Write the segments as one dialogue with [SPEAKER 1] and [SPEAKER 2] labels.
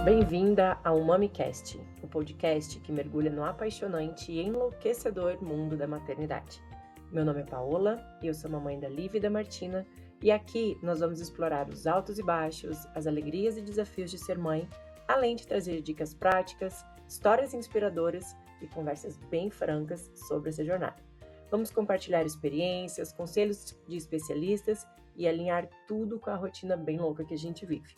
[SPEAKER 1] Bem-vinda ao MamiCast, o podcast que mergulha no apaixonante e enlouquecedor mundo da maternidade. Meu nome é Paola, eu sou mamãe da Lívia e da Martina, e aqui nós vamos explorar os altos e baixos, as alegrias e desafios de ser mãe, além de trazer dicas práticas, histórias inspiradoras e conversas bem francas sobre essa jornada. Vamos compartilhar experiências, conselhos de especialistas e alinhar tudo com a rotina bem louca que a gente vive.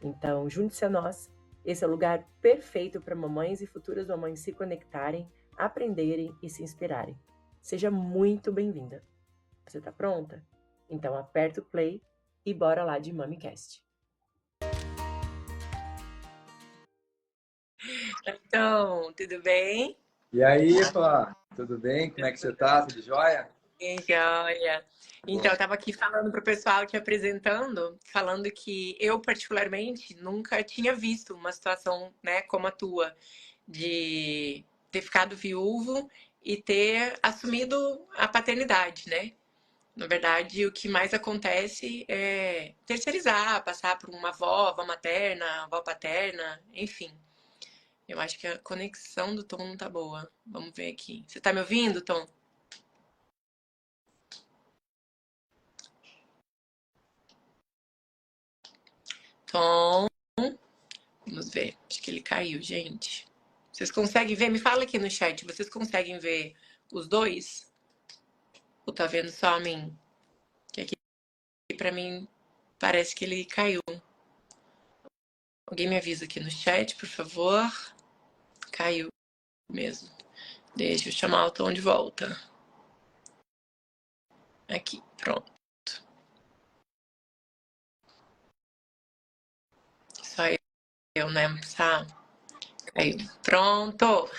[SPEAKER 1] Então, junte-se a nós. Esse é o lugar perfeito para mamães e futuras mamães se conectarem, aprenderem e se inspirarem. Seja muito bem-vinda. Você está pronta? Então aperta o play e bora lá de MamiCast. Então, tudo bem?
[SPEAKER 2] E aí, pá, tudo bem? Como é que você tá? Tudo jóia?
[SPEAKER 1] Joia! Então, eu estava aqui falando para o pessoal, te apresentando, falando que eu, particularmente, nunca tinha visto uma situação, né, como a tua, de ter ficado viúvo e ter assumido a paternidade, né? Na verdade, o que mais acontece é terceirizar, passar por uma avó materna, avó paterna, enfim. Eu acho que a conexão do Tom não tá boa. Vamos ver aqui. Você tá me ouvindo, Tom? Tom, vamos ver. Acho que ele caiu, gente. Vocês conseguem ver? Me fala aqui no chat. Vocês conseguem ver os dois? Ou tá vendo só a mim? Que aqui pra mim parece que ele caiu. Alguém me avisa aqui no chat, por favor. Caiu mesmo. Deixa eu chamar o Tom de volta. Aqui, pronto. Só eu, né? Tá. Caiu. Pronto.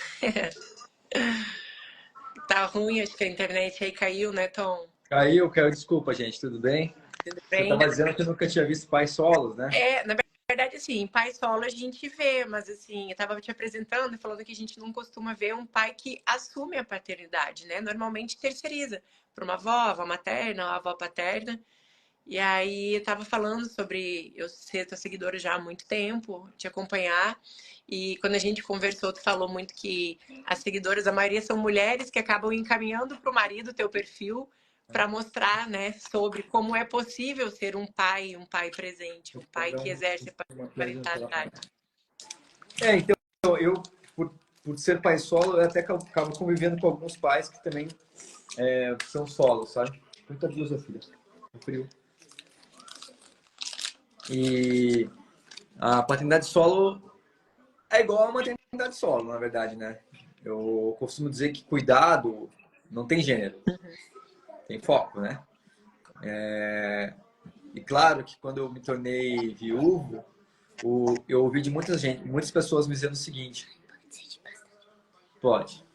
[SPEAKER 1] Tá ruim, acho que a internet aí caiu, né, Tom?
[SPEAKER 2] Caiu, desculpa, gente, tudo bem?
[SPEAKER 1] Tudo
[SPEAKER 2] Você
[SPEAKER 1] bem?
[SPEAKER 2] tava dizendo que nunca tinha visto pais solos, né?
[SPEAKER 1] Na verdade, assim, pai solo a gente vê, mas assim, eu tava te apresentando e falando que a gente não costuma ver um pai que assume a paternidade, né? Normalmente terceiriza para uma avó materna ou avó paterna. E aí eu tava falando sobre eu ser tua seguidora já há muito tempo, te acompanhar. E quando a gente conversou, tu falou muito que as seguidoras, a maioria são mulheres que acabam encaminhando para o marido teu perfil para mostrar, né, sobre como é possível ser um pai presente, um pai que exerce a parentalidade.
[SPEAKER 2] Então, eu, por ser pai solo, eu até acabo convivendo com alguns pais que também são solos, sabe? Muita blusa, filha. É frio. E a paternidade solo é igual a maternidade solo, na verdade, né? Eu costumo dizer que cuidado não tem gênero, tem foco, né? E claro que quando eu me tornei viúvo, eu ouvi de muitas pessoas me dizendo o seguinte: pode.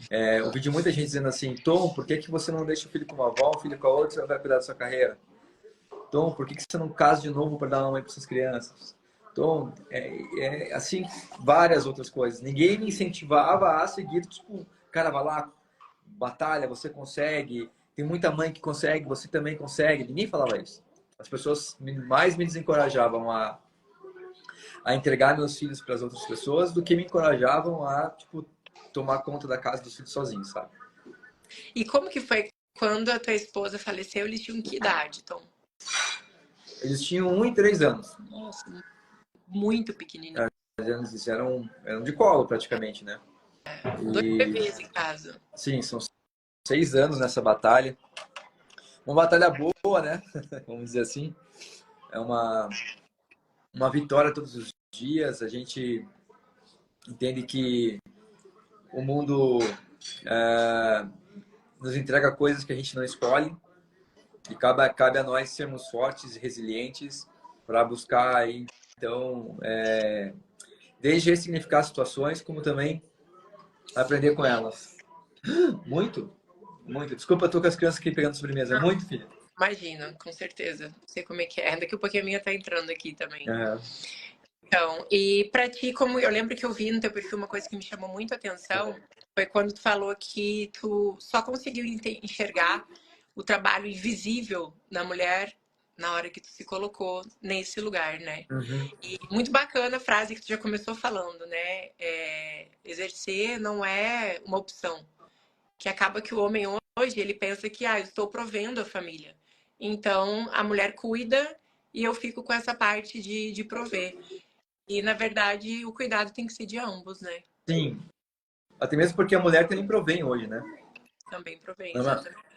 [SPEAKER 2] Eu ouvi de muita gente dizendo assim: Tom, por que, que você não deixa o filho com uma avó, o filho com a outra, você não vai cuidar da sua carreira? Tom, por que, que você não casa de novo para dar uma mãe para suas crianças? Tom, assim, várias outras coisas. Ninguém me incentivava a seguir, tipo, cara, vai lá, batalha, você consegue. Tem muita mãe que consegue, você também consegue. Ninguém falava isso. As pessoas mais me desencorajavam a entregar meus filhos para as outras pessoas do que me encorajavam a, tipo, tomar conta da casa dos filhos sozinhos, sabe?
[SPEAKER 1] E como que foi quando a tua esposa faleceu? Eles tinham que idade, Tom?
[SPEAKER 2] Eles tinham 1 e 3 anos.
[SPEAKER 1] Nossa, muito pequenininho.
[SPEAKER 2] Eles eram de colo, praticamente, né?
[SPEAKER 1] Dois
[SPEAKER 2] E,
[SPEAKER 1] bebês em casa.
[SPEAKER 2] sim, são 6 anos nessa batalha. Uma batalha boa, né? Vamos dizer assim. É uma vitória todos os dias. A gente entende que o mundo nos entrega coisas que a gente não escolhe. E cabe a nós sermos fortes e resilientes para buscar aí, então, desde ressignificar situações, como também aprender com elas. Muito, muito. Desculpa, eu tô com as crianças aqui pegando sobremesa.
[SPEAKER 1] Não,
[SPEAKER 2] Muito, filha.
[SPEAKER 1] imagina, com certeza. Não sei como é que é. Daqui a pouquinho a minha tá entrando aqui também.
[SPEAKER 2] É,
[SPEAKER 1] Então, e pra ti, como eu lembro que eu vi no teu perfil uma coisa que me chamou muito a atenção, foi quando tu falou que tu só conseguiu enxergar o trabalho invisível da mulher na hora que tu se colocou nesse lugar, né?
[SPEAKER 2] Uhum.
[SPEAKER 1] E muito bacana a frase que tu já começou falando, né? Exercer não é uma opção. Que acaba que o homem hoje, ele pensa que, eu estou provendo a família. Então, a mulher cuida e eu fico com essa parte de prover. E, na verdade, o cuidado tem que ser de ambos, né?
[SPEAKER 2] Sim, até mesmo porque a mulher também provém hoje, né?
[SPEAKER 1] Também provém,
[SPEAKER 2] Norma-
[SPEAKER 1] exatamente.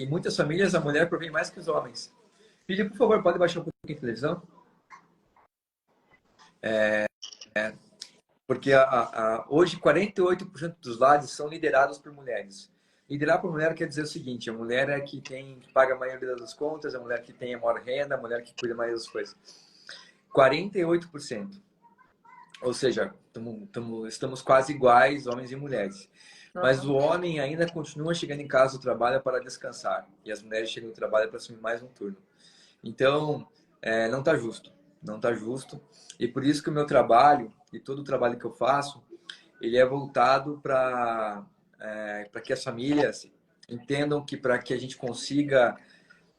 [SPEAKER 2] em muitas famílias a mulher provém mais que os homens. Filho, por favor, pode baixar um pouquinho a televisão? Porque hoje 48% dos lares são liderados por mulheres. Liderar por mulher quer dizer o seguinte: a mulher é que paga a maioria das contas, a mulher que tem a maior renda, a mulher que cuida mais das coisas. 48%. Ou seja, estamos quase iguais, homens e mulheres. Mas o
[SPEAKER 1] Uhum.
[SPEAKER 2] homem ainda continua chegando em casa do trabalho para descansar. E as mulheres chegam do trabalho para assumir mais um turno. Então, não está justo. Não está justo. E por isso que o meu trabalho, e todo o trabalho que eu faço, ele é voltado para que as famílias entendam que para que a gente consiga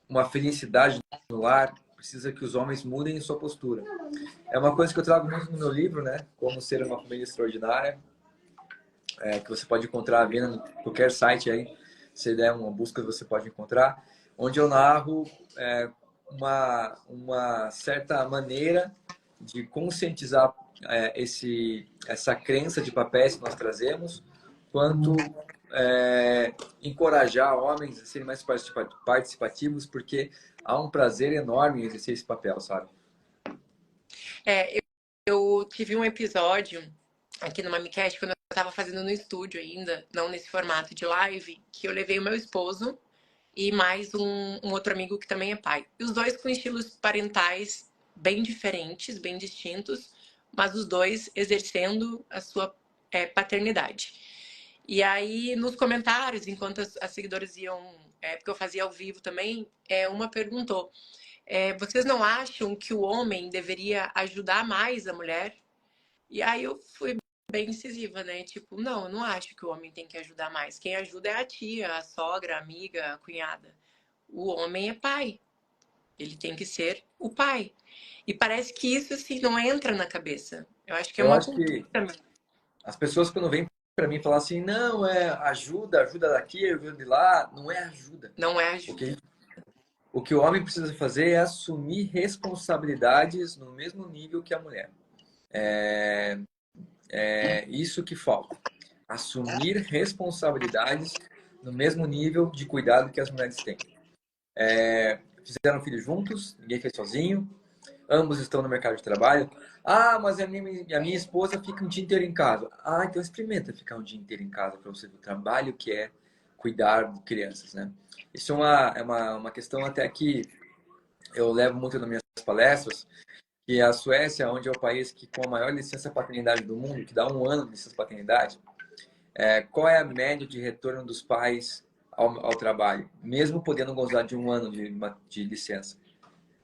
[SPEAKER 2] uma felicidade no lar, precisa que os homens mudem sua postura. É uma coisa que eu trago muito no meu livro, né? Como ser uma família extraordinária, que você pode encontrar vendo em qualquer site aí. Se der uma busca, você pode encontrar. Onde eu narro uma certa maneira de conscientizar essa crença de papéis que nós trazemos, quanto encorajar homens a serem mais participativos, porque há um prazer enorme em exercer esse papel, sabe?
[SPEAKER 1] Eu tive um episódio aqui no MamiCast, quando eu estava fazendo no estúdio ainda, não nesse formato de live, que eu levei o meu esposo e mais um outro amigo que também é pai. E os dois com estilos parentais bem diferentes, bem distintos, mas os dois exercendo a sua paternidade. E aí, nos comentários, enquanto as seguidoras iam, porque eu fazia ao vivo também, uma perguntou: vocês não acham que o homem deveria ajudar mais a mulher? E aí eu fui bem incisiva, né? Tipo, não, eu não acho que o homem tem que ajudar mais. Quem ajuda é a tia, a sogra, a amiga, a cunhada. O homem é pai. Ele tem que ser o pai. E parece que isso, assim, não entra na cabeça. Eu acho que é
[SPEAKER 2] Eu
[SPEAKER 1] uma
[SPEAKER 2] acho
[SPEAKER 1] cultura
[SPEAKER 2] que
[SPEAKER 1] também.
[SPEAKER 2] as pessoas, quando vêm para mim falar assim, não, ajuda, ajuda daqui, ajuda de lá, não é ajuda.
[SPEAKER 1] Não é
[SPEAKER 2] O
[SPEAKER 1] ajuda.
[SPEAKER 2] que, o que o homem precisa fazer é assumir responsabilidades no mesmo nível que a mulher. É isso que falta. Assumir responsabilidades no mesmo nível de cuidado que as mulheres têm. Fizeram filhos juntos, ninguém fez sozinho, ambos estão no mercado de trabalho. Ah, mas a minha esposa fica um dia inteiro em casa. Ah, então experimenta ficar um dia inteiro em casa para você ver o trabalho que é cuidar de crianças, né? Isso é uma questão até que eu levo muito nas minhas palestras, que a Suécia, onde é o país que com a maior licença paternidade do mundo, que dá 1 ano de licença paternidade, qual é a média de retorno dos pais ao trabalho, mesmo podendo gozar de 1 ano de licença?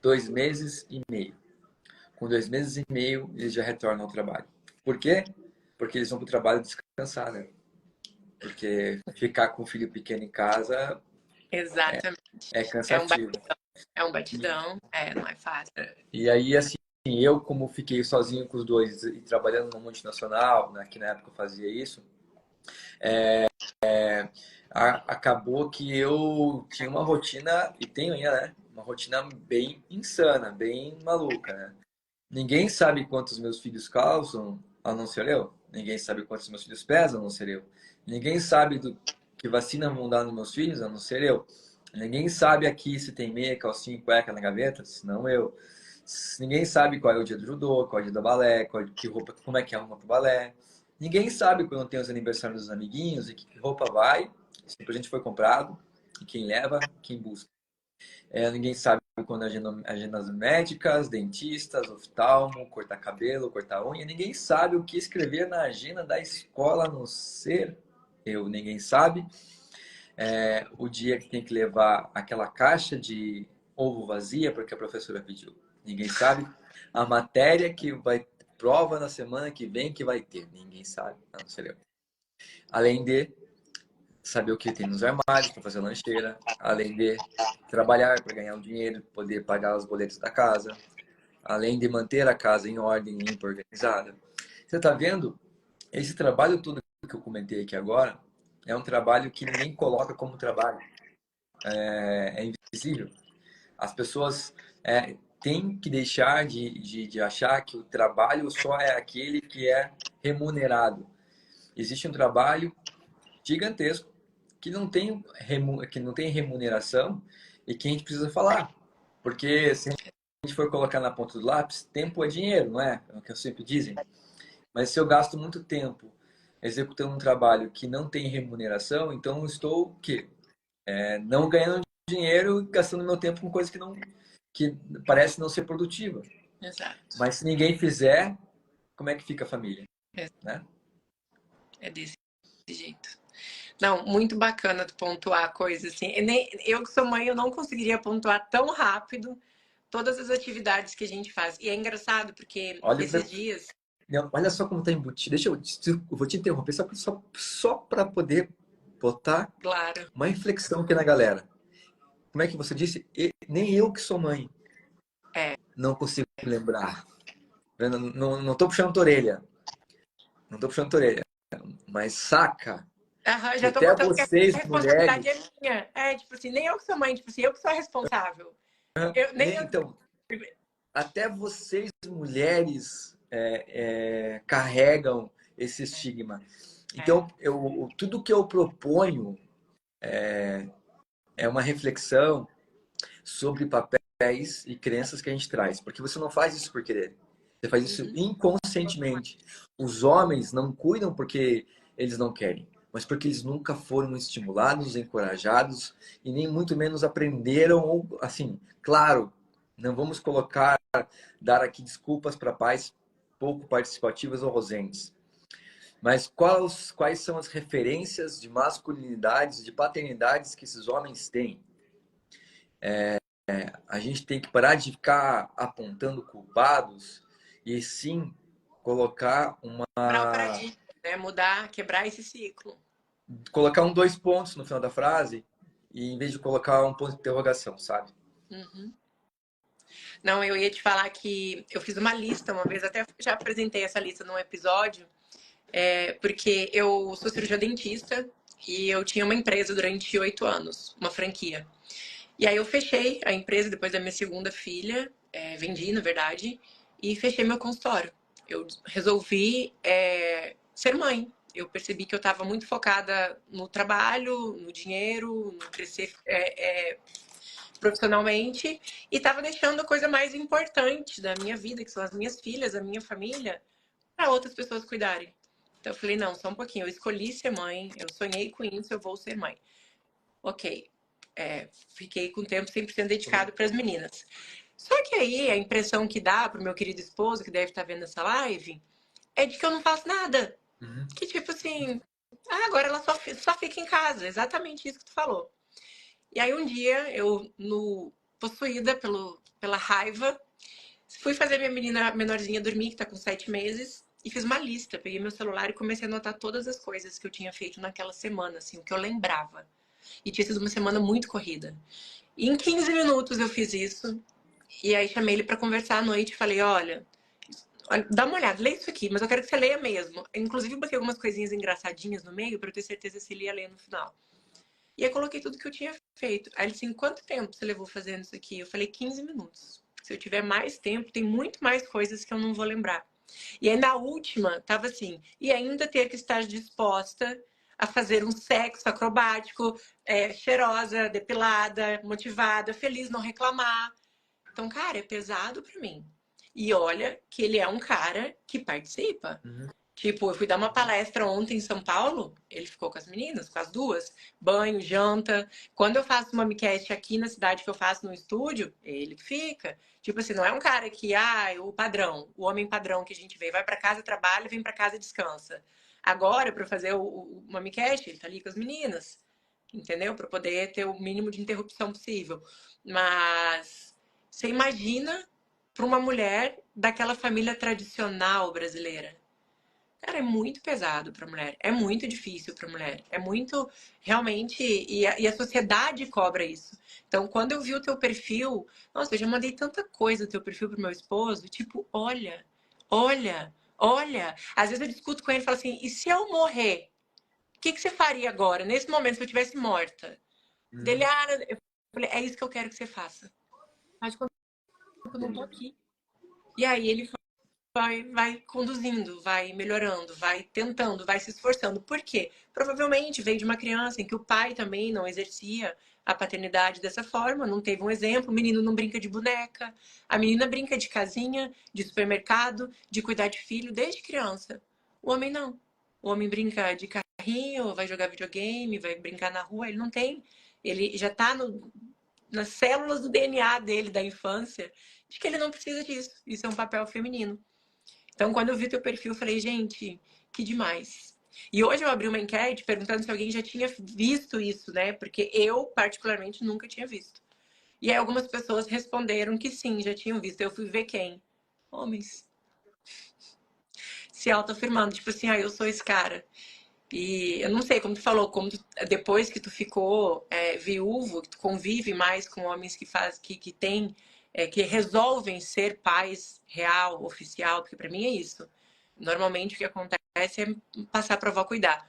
[SPEAKER 2] 2 meses e meio. Com 2 meses e meio, eles já retornam ao trabalho. Por quê? Porque eles vão para o trabalho descansar, né? Porque ficar com o filho pequeno em casa
[SPEAKER 1] Exatamente.
[SPEAKER 2] é
[SPEAKER 1] É um,
[SPEAKER 2] cansativo.
[SPEAKER 1] é um batidão. Não é fácil.
[SPEAKER 2] E aí, assim, eu como fiquei sozinho com os dois e trabalhando numa multinacional, né, que na época eu fazia isso, acabou que eu tinha uma rotina, e tenho ainda, né? Uma rotina bem insana, bem maluca, né? Ninguém sabe quantos meus filhos calçam, a não ser eu. Ninguém sabe quantos meus filhos pesam, a não ser eu. Ninguém sabe do que vacina vão dar nos meus filhos, a não ser eu. Ninguém sabe aqui se tem meia, calcinha e cueca na gaveta, senão eu. Ninguém sabe qual é o dia do judô, qual é o dia do balé, que roupa, como é que é a roupa pro balé. Ninguém sabe quando tem os aniversários dos amiguinhos e que roupa vai, simplesmente foi comprado, e quem leva, quem busca. Ninguém sabe quando agendas médicas, dentistas, oftalmo, cortar cabelo, cortar unha. Ninguém sabe o que escrever na agenda da escola, a não ser eu. Ninguém sabe o dia que tem que levar aquela caixa de ovo vazia porque a professora pediu. Ninguém sabe a matéria que vai prova na semana que vem que vai ter. Ninguém sabe, a não ser eu. Além de saber o que tem nos armários para fazer lancheira, além de trabalhar para ganhar um dinheiro, poder pagar os boletos da casa, além de manter a casa em ordem, limpa, organizada. Você está vendo? Esse trabalho todo que eu comentei aqui agora é um trabalho que ninguém coloca como trabalho. É invisível. As pessoas têm que deixar de achar que o trabalho só é aquele que é remunerado. Existe um trabalho gigantesco que não tem, remuneração e que a gente precisa falar. Porque se a gente for colocar na ponta do lápis, tempo é dinheiro, não é? É o que eu sempre dizem. Mas se eu gasto muito tempo executando um trabalho que não tem remuneração, então eu estou o quê? Não ganhando dinheiro e gastando meu tempo com coisa que parece não ser produtiva.
[SPEAKER 3] Exato.
[SPEAKER 2] Mas se ninguém fizer, como é que fica a família? Né?
[SPEAKER 3] É desse jeito. Não, muito bacana tu pontuar coisas assim. Eu que sou mãe, eu não conseguiria pontuar tão rápido todas as atividades que a gente faz. E é engraçado porque esses dias...
[SPEAKER 2] Olha só como tá embutido. Eu vou te interromper só para poder botar uma reflexão aqui na galera. Como é que você disse? Nem eu que sou mãe não consigo lembrar. Não tô puxando tua orelha. Não tô puxando tua orelha. Mas saca
[SPEAKER 3] Aham,
[SPEAKER 2] que
[SPEAKER 3] já tô
[SPEAKER 2] até
[SPEAKER 3] botando que
[SPEAKER 2] vocês,
[SPEAKER 3] a responsabilidade
[SPEAKER 2] mulheres...
[SPEAKER 3] é minha. Tipo assim, nem eu que sou mãe, tipo assim, eu que sou a responsável.
[SPEAKER 2] Então, até vocês, mulheres, carregam esse estigma. Então, tudo que eu proponho é uma reflexão sobre papéis e crenças que a gente traz. Porque você não faz isso por querer. Você faz isso inconscientemente. Os homens não cuidam porque eles não querem, mas porque eles nunca foram estimulados, encorajados e nem muito menos aprenderam. Ou, assim, claro, não vamos dar aqui desculpas para pais pouco participativas ou ausentes. Mas quais são as referências de masculinidades, de paternidades que esses homens têm? A gente tem que parar de ficar apontando culpados e sim colocar
[SPEAKER 3] mudar, quebrar esse ciclo.
[SPEAKER 2] Colocar 2 pontos no final da frase e em vez de colocar um ponto de interrogação, sabe?
[SPEAKER 3] Não, eu ia te falar que eu fiz uma lista uma vez, até já apresentei essa lista num episódio, porque eu sou cirurgiã dentista e eu tinha uma empresa durante 8 anos, uma franquia. E aí eu fechei a empresa depois da minha segunda filha, vendi, na verdade, e fechei meu consultório. Eu resolvi ser mãe. Eu percebi que eu estava muito focada no trabalho, no dinheiro, no crescer profissionalmente, e estava deixando a coisa mais importante da minha vida, que são as minhas filhas, a minha família, para outras pessoas cuidarem. Então eu falei, não, só um pouquinho, eu escolhi ser mãe, eu sonhei com isso, eu vou ser mãe. Ok, fiquei com o tempo 100% dedicado para as meninas. Só que aí a impressão que dá pro meu querido esposo, que deve estar vendo essa live, é de que eu não faço nada. Que tipo assim, agora ela só fica em casa, exatamente isso que tu falou. E aí um dia eu, possuída pela raiva, fui fazer minha menina menorzinha dormir, que tá com 7 meses, e fiz uma lista. Peguei meu celular e comecei a anotar todas as coisas que eu tinha feito naquela semana, assim, o que eu lembrava. E tinha sido uma semana muito corrida. E em 15 minutos eu fiz isso. E aí chamei ele pra conversar à noite e falei, olha, dá uma olhada, lê isso aqui, mas eu quero que você leia mesmo. Inclusive, botei algumas coisinhas engraçadinhas no meio pra eu ter certeza se ele ia ler no final. E aí coloquei tudo que eu tinha feito. Aí ele disse, quanto tempo você levou fazendo isso aqui? Eu falei, 15 minutos. Se eu tiver mais tempo, tem muito mais coisas que eu não vou lembrar. E aí na última, tava assim, e ainda ter que estar disposta a fazer um sexo acrobático, cheirosa, depilada, motivada, feliz, não reclamar. Então, cara, é pesado pra mim. E olha que ele é um cara que participa. Tipo, eu fui dar uma palestra ontem em São Paulo, ele ficou com as meninas, com as duas, banho, janta. Quando eu faço uma micast aqui na cidade que eu faço no estúdio, ele fica. Tipo assim, não é um cara que, o padrão, o homem padrão que a gente vê, vai pra casa, trabalha, vem pra casa e descansa. Agora, pra fazer uma micast, ele tá ali com as meninas, entendeu? Pra poder ter o mínimo de interrupção possível. Mas você imagina pra uma mulher daquela família tradicional brasileira. Cara, é muito pesado para mulher, é muito difícil para mulher, é muito realmente e a sociedade cobra isso. Então, quando eu vi o teu perfil, nossa, eu já mandei tanta coisa do teu perfil pro meu esposo, tipo, olha, olha, olha. Às vezes eu discuto com ele e falo assim: e se eu morrer? O que que você faria agora, nesse momento, se eu tivesse morta? Dele,
[SPEAKER 2] Hum,
[SPEAKER 3] ah, eu falei, é isso que eu quero que você faça. Mas quando eu não tô
[SPEAKER 2] entendi.
[SPEAKER 3] aqui. E aí ele vai conduzindo, vai melhorando, vai tentando, vai se esforçando. Por quê? Provavelmente veio de uma criança em que o pai também não exercia a paternidade dessa forma, não teve um exemplo. O menino não brinca de boneca, a menina brinca de casinha, de supermercado, de cuidar de filho desde criança. O homem não. O homem brinca de carrinho, vai jogar videogame, vai brincar na rua, ele não tem. Ele já está nas células do DNA dele, da infância, de que ele não precisa disso. Isso é um papel feminino. Então, quando eu vi teu perfil, eu falei, gente, que demais. E hoje eu abri uma enquete perguntando se alguém já tinha visto isso, né? Porque eu, particularmente, nunca tinha visto. E aí algumas pessoas responderam que sim, já tinham visto. Eu fui ver quem? Homens. Se autoafirmando, tipo assim, ah, eu sou esse cara. E eu não sei, como tu falou, depois que tu ficou viúvo, que tu convive mais com homens que têm, que resolvem ser pais real, oficial, porque pra mim é isso. Normalmente o que acontece é passar pra avó cuidar.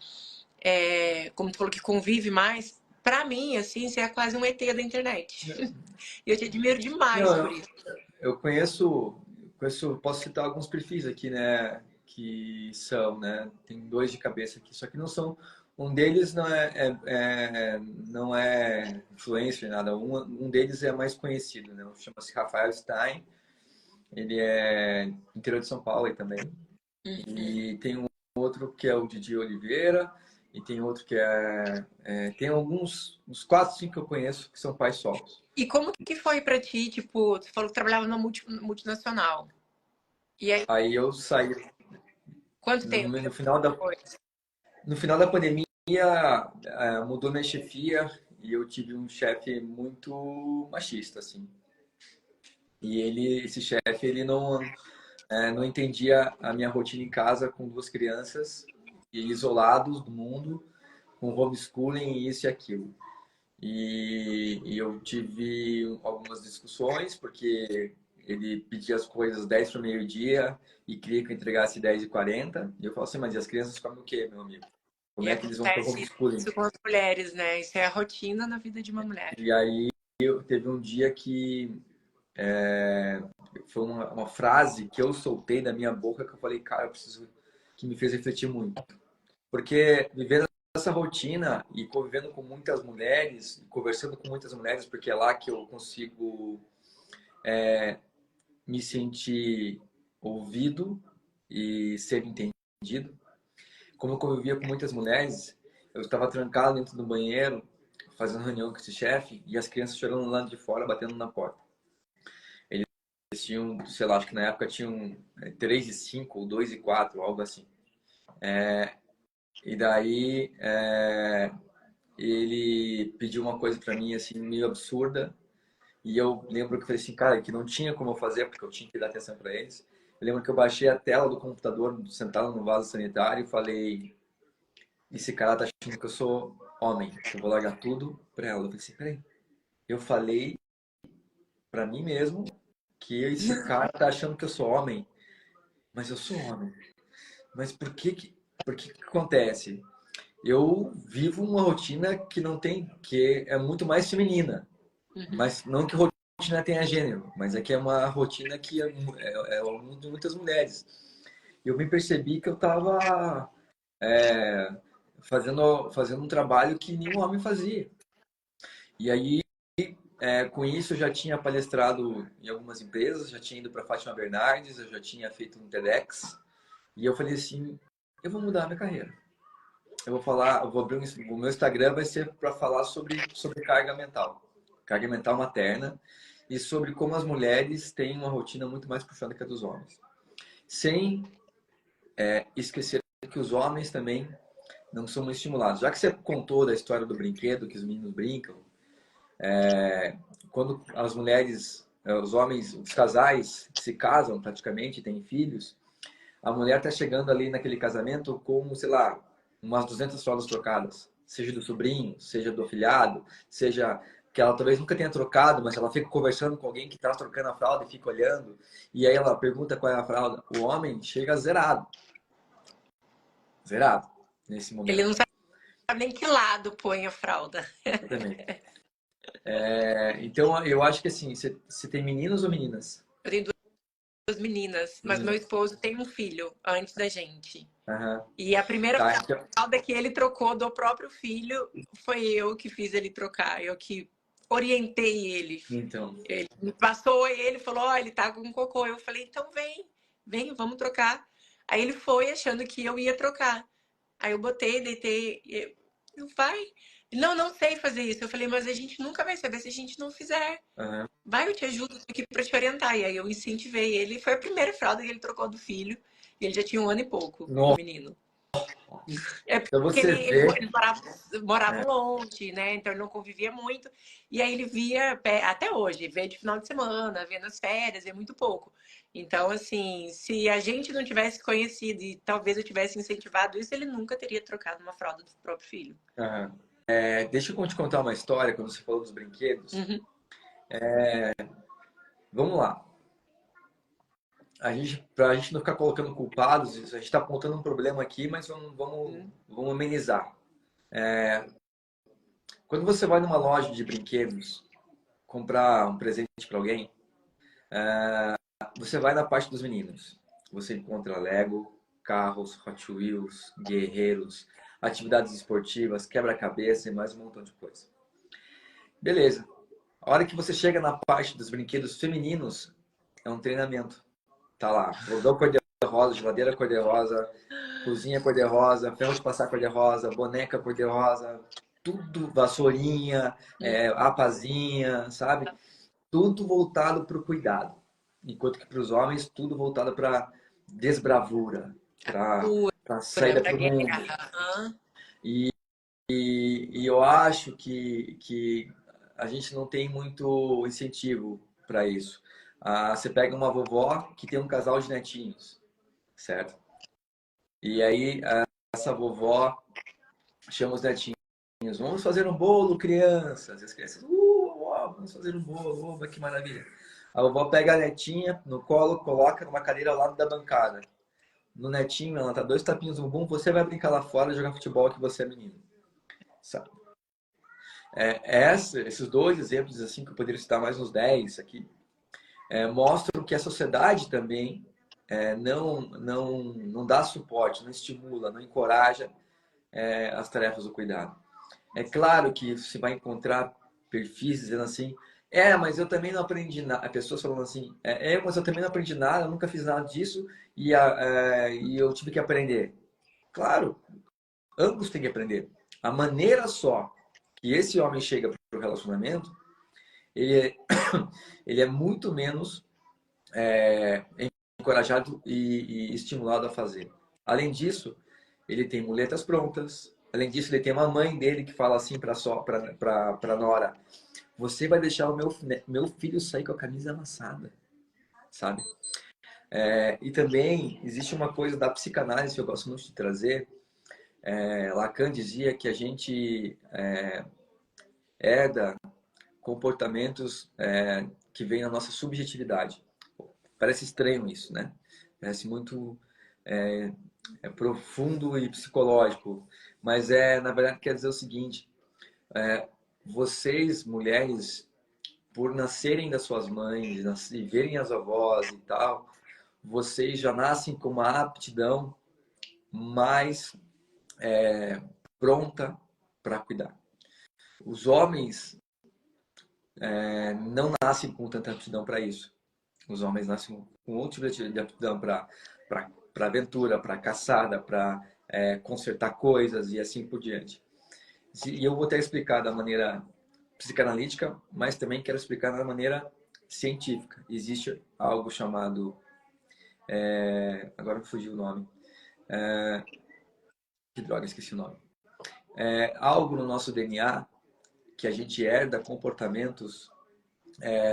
[SPEAKER 3] Como tu falou que convive mais, pra mim, assim, você é quase um ET da internet. E eu te admiro demais
[SPEAKER 2] Não,
[SPEAKER 3] por isso.
[SPEAKER 2] eu conheço, posso citar alguns perfis aqui, né, que são, né, tem dois de cabeça aqui, só que não são, um deles não é influencer, nada, um deles é mais conhecido, né, chama-se Rafael Stein, ele é interior de São Paulo aí também,
[SPEAKER 3] Uhum.
[SPEAKER 2] e tem um outro que é o Didi Oliveira, e tem outro que tem alguns, uns 4, 5 que eu conheço que são pais solos.
[SPEAKER 3] E como que foi pra ti, tipo, você falou que trabalhava numa multinacional. E aí,
[SPEAKER 2] Aí eu saí
[SPEAKER 3] quanto
[SPEAKER 2] no,
[SPEAKER 3] tempo
[SPEAKER 2] no final da
[SPEAKER 3] depois?
[SPEAKER 2] No final da pandemia, mudou minha chefia e eu tive um chefe muito machista, assim. E esse chefe, ele não entendia a minha rotina em casa com duas crianças e isolados do mundo, com homeschooling e isso e aquilo. E eu tive algumas discussões, porque ele pedia as coisas 10 para o meio-dia e queria que eu entregasse 10h40. E eu falo assim, mas e as crianças comem o quê, meu amigo? Como
[SPEAKER 3] E
[SPEAKER 2] é que eles vão para o
[SPEAKER 3] acontece
[SPEAKER 2] homeschooling?
[SPEAKER 3] isso com as mulheres, né? Isso é a rotina na vida de uma mulher.
[SPEAKER 2] E aí teve um dia que foi uma frase que eu soltei da minha boca que eu falei, cara, eu preciso, que me fez refletir muito. Porque vivendo essa rotina e convivendo com muitas mulheres, conversando com muitas mulheres, porque é lá que eu consigo me sentir ouvido e ser entendido. Como eu convivia com muitas mulheres, eu estava trancado dentro do banheiro, fazendo reunião com esse chefe, e as crianças chorando lá de fora, batendo na porta. Eles tinham, sei lá, acho que na época tinham 3 e 5 ou 2 e 4, algo assim. E daí ele pediu uma coisa para mim, assim, meio absurda, e eu lembro que eu falei assim, cara, que não tinha como eu fazer, porque eu tinha que dar atenção para eles. Eu lembro que eu baixei a tela do computador, sentado no vaso sanitário, e falei, esse cara tá achando que eu sou homem, que eu vou largar tudo pra ela. Eu falei assim, peraí, eu falei pra mim mesmo que esse cara tá achando que eu sou homem, mas eu sou homem. Mas por que que acontece? Eu vivo uma rotina que não tem, que é muito mais feminina,
[SPEAKER 3] Uhum.
[SPEAKER 2] mas não que rotina tenha gênero, mas é que é uma rotina que é o mundo de muitas mulheres. Eu me percebi que eu estava fazendo um trabalho que nenhum homem fazia. E aí, com isso, eu já tinha palestrado em algumas empresas, já tinha ido para Fátima Bernardes, eu já tinha feito um TEDx. E eu falei assim, eu vou mudar a minha carreira. Eu vou falar, eu vou abrir o meu Instagram vai ser para falar sobre carga mental materna e sobre como as mulheres têm uma rotina muito mais puxada que a dos homens. Sem esquecer que os homens também não são muito estimulados. Já que você contou da história do brinquedo que os meninos brincam, quando as mulheres, os homens, os casais se casam praticamente, têm filhos, A mulher tá chegando ali naquele casamento com, sei lá, umas 200 fraldas trocadas. Seja do sobrinho, seja do afilhado, seja que ela talvez nunca tenha trocado, mas ela fica conversando com alguém que está trocando a fralda e fica olhando. E aí ela pergunta qual é a fralda. O homem chega zerado. Zerado, nesse
[SPEAKER 3] Ele
[SPEAKER 2] momento.
[SPEAKER 3] não sabe nem que lado põe a fralda.
[SPEAKER 2] Também. Então, eu acho que assim, você tem meninos ou meninas?
[SPEAKER 3] Eu tenho duas meninas, mas meu
[SPEAKER 2] Meninas.
[SPEAKER 3] esposo tem um filho antes da gente.
[SPEAKER 2] Aham.
[SPEAKER 3] E a primeira
[SPEAKER 2] Tá, então,
[SPEAKER 3] fralda que ele trocou do próprio filho foi eu que fiz ele trocar, eu que orientei ele.
[SPEAKER 2] então.
[SPEAKER 3] Ele me passou ele falou: Ó, ele tá com cocô. Eu falei: então vem, vamos trocar. Aí ele foi achando que eu ia trocar. Aí eu botei, deitei. Não vai? Não, não sei fazer isso. Eu falei: mas a gente nunca vai saber se a gente não fizer.
[SPEAKER 2] Aham.
[SPEAKER 3] Vai, eu te ajudo aqui pra te orientar. E aí eu incentivei ele. Foi a primeira fralda que ele trocou do filho. E ele já tinha 1 ano e pouco, o
[SPEAKER 2] Nossa.
[SPEAKER 3] menino. É
[SPEAKER 2] Então
[SPEAKER 3] porque
[SPEAKER 2] você vê.
[SPEAKER 3] eles moravam longe, né? Então ele não convivia muito. E aí ele via, até hoje, vê de final de semana, vê nas férias, vê muito pouco. Então, assim, se a gente não tivesse conhecido e talvez eu tivesse incentivado isso, ele nunca teria trocado uma fralda do próprio filho.
[SPEAKER 2] Aham. Deixa eu te contar uma história quando você falou dos brinquedos.
[SPEAKER 3] Uhum.
[SPEAKER 2] Vamos lá. Pra gente não ficar colocando culpados, a gente está apontando um problema aqui, mas vamos amenizar. Quando você vai numa loja de brinquedos comprar um presente para alguém, você vai na parte dos meninos. Você encontra Lego, carros, Hot Wheels, guerreiros, atividades esportivas, quebra-cabeça e mais um montão de coisa. Beleza. A hora que você chega na parte dos brinquedos femininos, é um treinamento. Tá lá, fogão cor-de-rosa, geladeira cor-de-rosa, cozinha cor-de-rosa, ferro de passar cor-de-rosa, boneca cor-de-rosa, tudo, vassourinha, apazinha, sabe? Tudo voltado para o cuidado. Enquanto que para os homens, tudo voltado para desbravura, para saída
[SPEAKER 3] Pra
[SPEAKER 2] para o mundo.
[SPEAKER 3] guerra.
[SPEAKER 2] E eu acho que a gente não tem muito incentivo para isso. Você pega uma vovó que tem um casal de netinhos, certo? E aí essa vovó chama os netinhos, vamos fazer um bolo, crianças. E as crianças, vovó, vamos fazer um bolo, que maravilha. A vovó pega a netinha no colo, coloca numa cadeira ao lado da bancada. No netinho, ela tá 2 tapinhos no bumbum, você vai brincar lá fora e jogar futebol que você é menino. Sabe? Esses 2 exemplos, assim, que eu poderia citar mais uns 10 aqui, mostram que a sociedade também não dá suporte, não estimula, não encoraja as tarefas do cuidado. É claro que você vai encontrar perfis dizendo assim, mas eu também não aprendi nada. Pessoas falando assim, mas eu também não aprendi nada, eu nunca fiz nada disso e eu tive que aprender. Claro, ambos têm que aprender. A maneira só que esse homem chega para o relacionamento, ele é muito menos encorajado e estimulado a fazer. Além disso, ele tem muletas prontas. Além disso, ele tem uma mãe dele que fala assim para Nora: você vai deixar o meu filho sair com a camisa amassada, sabe? E também existe uma coisa da psicanálise que eu gosto muito de trazer. Lacan dizia que a gente herda comportamentos que vêm na nossa subjetividade. Parece estranho isso, né? Parece muito profundo e psicológico, mas na verdade quer dizer o seguinte: vocês, mulheres, por nascerem das suas mães e verem as avós e tal, vocês já nascem com uma aptidão mais pronta para cuidar. Os homens não nascem com tanta aptidão para isso. Os homens nascem com outro tipo de aptidão para aventura, para caçada, para consertar coisas e assim por diante. E eu vou até explicar da maneira psicanalítica, mas também quero explicar da maneira científica. Existe algo chamado... agora me fugiu o nome. Que droga, esqueci o nome. Algo no nosso DNA que a gente herda comportamentos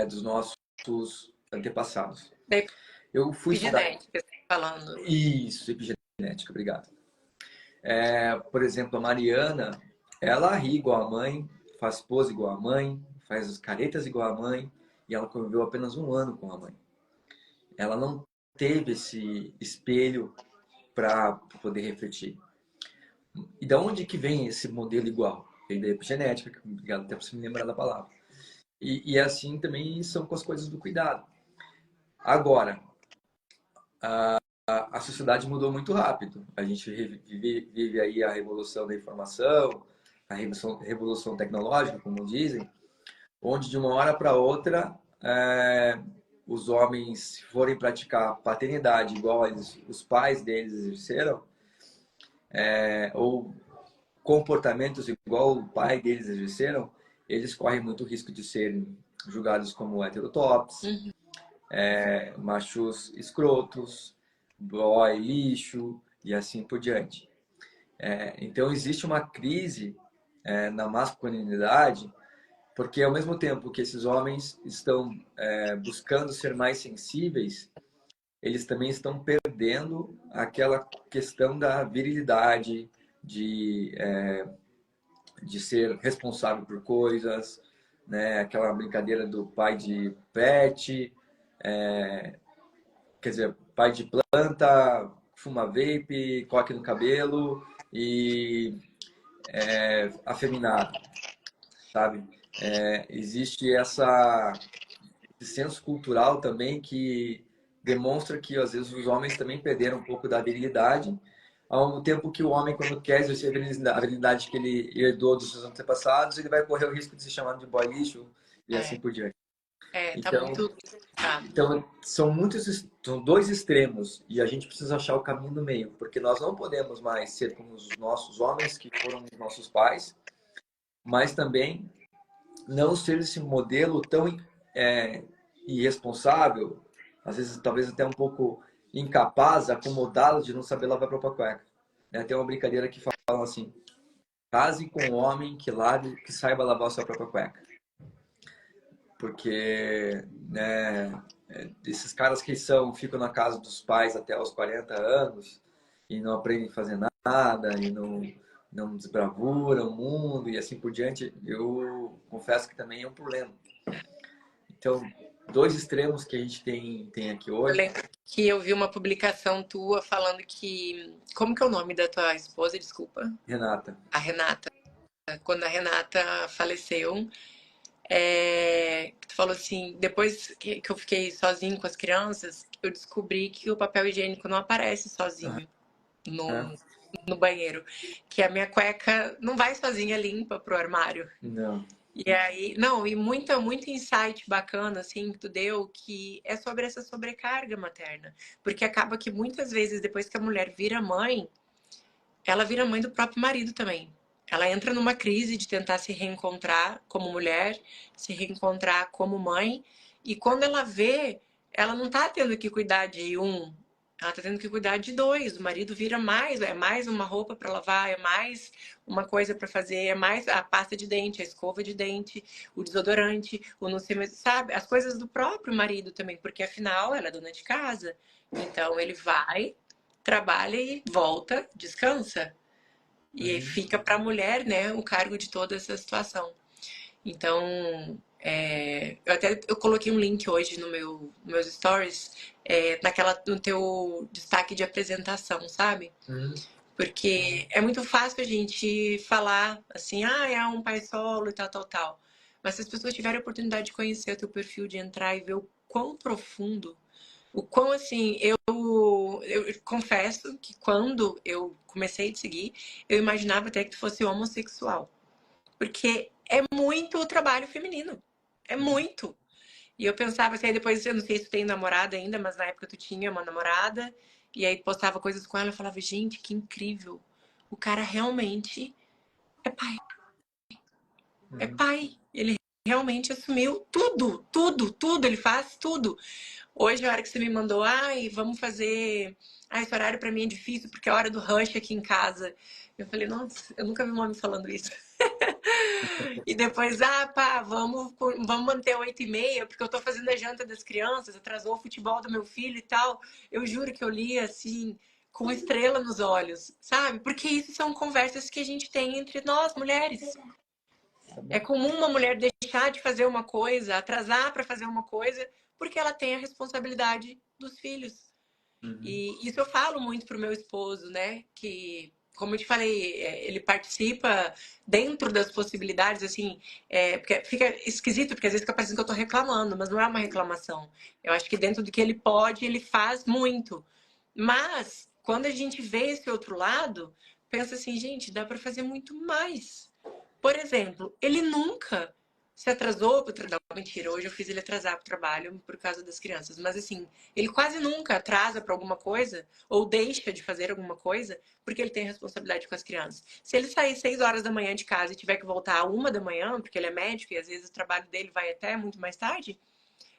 [SPEAKER 2] dos nossos antepassados. Eu fui estudar...
[SPEAKER 3] falando.
[SPEAKER 2] Isso, epigenética, obrigado. Por exemplo, a Mariana, ela ri igual a mãe, faz pose igual a mãe, faz as caretas igual a mãe, e ela conviveu apenas 1 ano com a mãe. Ela não teve esse espelho para poder refletir. E da onde que vem esse modelo igual? Vem da epigenética, obrigado até por você me lembrar da palavra. E assim também são com as coisas do cuidado. Agora, a sociedade mudou muito rápido. A gente vive aí a revolução da informação, a revolução tecnológica, como dizem, onde de uma hora para outra os homens forem praticar paternidade igual os pais deles exerceram, ou comportamentos igual o pai deles exerceram, eles correm muito risco de serem julgados como heterotops, machos escrotos, boy lixo e assim por diante. Então existe uma crise na masculinidade, porque ao mesmo tempo que esses homens estão buscando ser mais sensíveis, eles também estão perdendo aquela questão da virilidade, de ser responsável por coisas, né? Aquela brincadeira do pai de pet, quer dizer, pai de planta, fuma vape, coque no cabelo e afeminado, sabe? Existe esse senso cultural também que demonstra que às vezes os homens também perderam um pouco da virilidade, ao mesmo tempo que o homem, quando quer exercer a virilidade que ele herdou dos seus antepassados, ele vai correr o risco de ser chamado de boy lixo e assim por diante.
[SPEAKER 3] Tá
[SPEAKER 2] Então,
[SPEAKER 3] muito.
[SPEAKER 2] são dois extremos e a gente precisa achar o caminho no meio, porque nós não podemos mais ser como os nossos homens que foram os nossos pais, mas também não ser esse modelo tão irresponsável, às vezes talvez até um pouco incapaz, acomodado de não saber lavar a própria cueca. Tem uma brincadeira que fala assim: case com um homem que saiba lavar a sua própria cueca. Porque esses caras que ficam na casa dos pais até os 40 anos e não aprendem a fazer nada e não desbravuram o mundo e assim por diante, eu confesso que também é um problema. Então, dois extremos que a gente tem aqui
[SPEAKER 3] Eu
[SPEAKER 2] hoje.
[SPEAKER 3] lembro que eu vi uma publicação tua falando que. Como que é o nome da tua esposa? Desculpa.
[SPEAKER 2] Renata.
[SPEAKER 3] A Renata. Quando a Renata faleceu, tu falou assim, depois que eu fiquei sozinho com as crianças, eu descobri que o papel higiênico não aparece sozinho no banheiro. Que a minha cueca não vai sozinha limpa pro armário.
[SPEAKER 2] Não.
[SPEAKER 3] E aí, não, e muito insight bacana, assim, que tu deu, que é sobre essa sobrecarga materna. Porque acaba que muitas vezes, depois que a mulher vira mãe, ela vira mãe do próprio marido também. Ela entra numa crise de tentar se reencontrar como mulher, se reencontrar como mãe, e quando ela vê, ela não tá tendo que cuidar de ela tá tendo que cuidar de dois. O marido vira mais, é mais uma roupa para lavar, é mais uma coisa para fazer, é mais a pasta de dente, a escova de dente, o desodorante, o não sei mais, sabe? As coisas do próprio marido também, porque afinal ela é dona de casa. Então ele vai, trabalha e volta, descansa. E aí fica para a mulher, né, o cargo de toda essa situação. Então, eu coloquei um link hoje nos meus stories, no teu destaque de apresentação, sabe? Porque é muito fácil a gente falar assim, é um pai solo e tal, tal, tal. Mas se as pessoas tiverem a oportunidade de conhecer o teu perfil, de entrar e ver o quão profundo, o quão assim, eu confesso que quando eu comecei a te seguir, eu imaginava até que tu fosse homossexual. Porque é muito o trabalho feminino. É muito. E eu pensava assim, aí depois, eu não sei se tu tem namorada ainda, mas na época tu tinha uma namorada, e aí postava coisas com ela, eu falava, gente, que incrível. O cara realmente é pai. É pai. Ele realmente assumiu tudo, tudo, tudo. Ele faz tudo. Hoje, a hora que você me mandou, vamos fazer. Esse horário pra mim é difícil, porque é a hora do rush aqui em casa. Eu falei, nossa, eu nunca vi um homem falando isso. E depois, pá, vamos manter 8h30, porque eu tô fazendo a janta das crianças, atrasou o futebol do meu filho e tal. Eu juro que eu li assim, com estrela nos olhos, sabe? Porque isso são conversas que a gente tem entre nós, mulheres. É comum uma mulher deixar de fazer uma coisa, atrasar para fazer uma coisa, porque ela tem a responsabilidade dos filhos. E isso eu falo muito pro meu esposo, né? Que, como eu te falei, ele participa dentro das possibilidades, assim, porque fica esquisito, porque às vezes fica parecendo que eu tô reclamando, mas não é uma reclamação. Eu acho que dentro do que ele pode, ele faz muito. Mas, quando a gente vê esse outro lado, pensa assim, gente, dá para fazer muito mais. Por exemplo, ele nunca se atrasou pro trabalho. Mentira, hoje eu fiz ele atrasar pro trabalho por causa das crianças. Mas assim, ele quase nunca atrasa para alguma coisa ou deixa de fazer alguma coisa porque ele tem responsabilidade com as crianças. Se ele sair 6 horas da manhã de casa e tiver que voltar à 1 da manhã, porque ele é médico e às vezes o trabalho dele vai até muito mais tarde,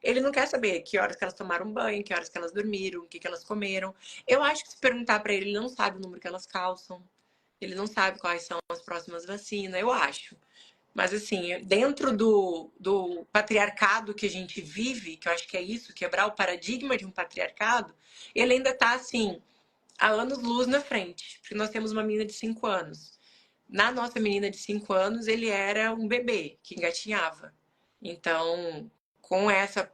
[SPEAKER 3] ele não quer saber que horas que elas tomaram banho, que horas que elas dormiram, o que que elas comeram. Eu acho que se perguntar para ele, ele não sabe o número que elas calçam. Ele não sabe quais são as próximas vacinas, eu acho. Mas, assim, dentro do patriarcado que a gente vive, que eu acho que é isso, quebrar o paradigma de um patriarcado, ele ainda tá, assim, há anos-luz na frente. Porque nós temos uma menina de 5 anos. Na nossa menina de 5 anos, ele era um bebê que engatinhava. Então, com essa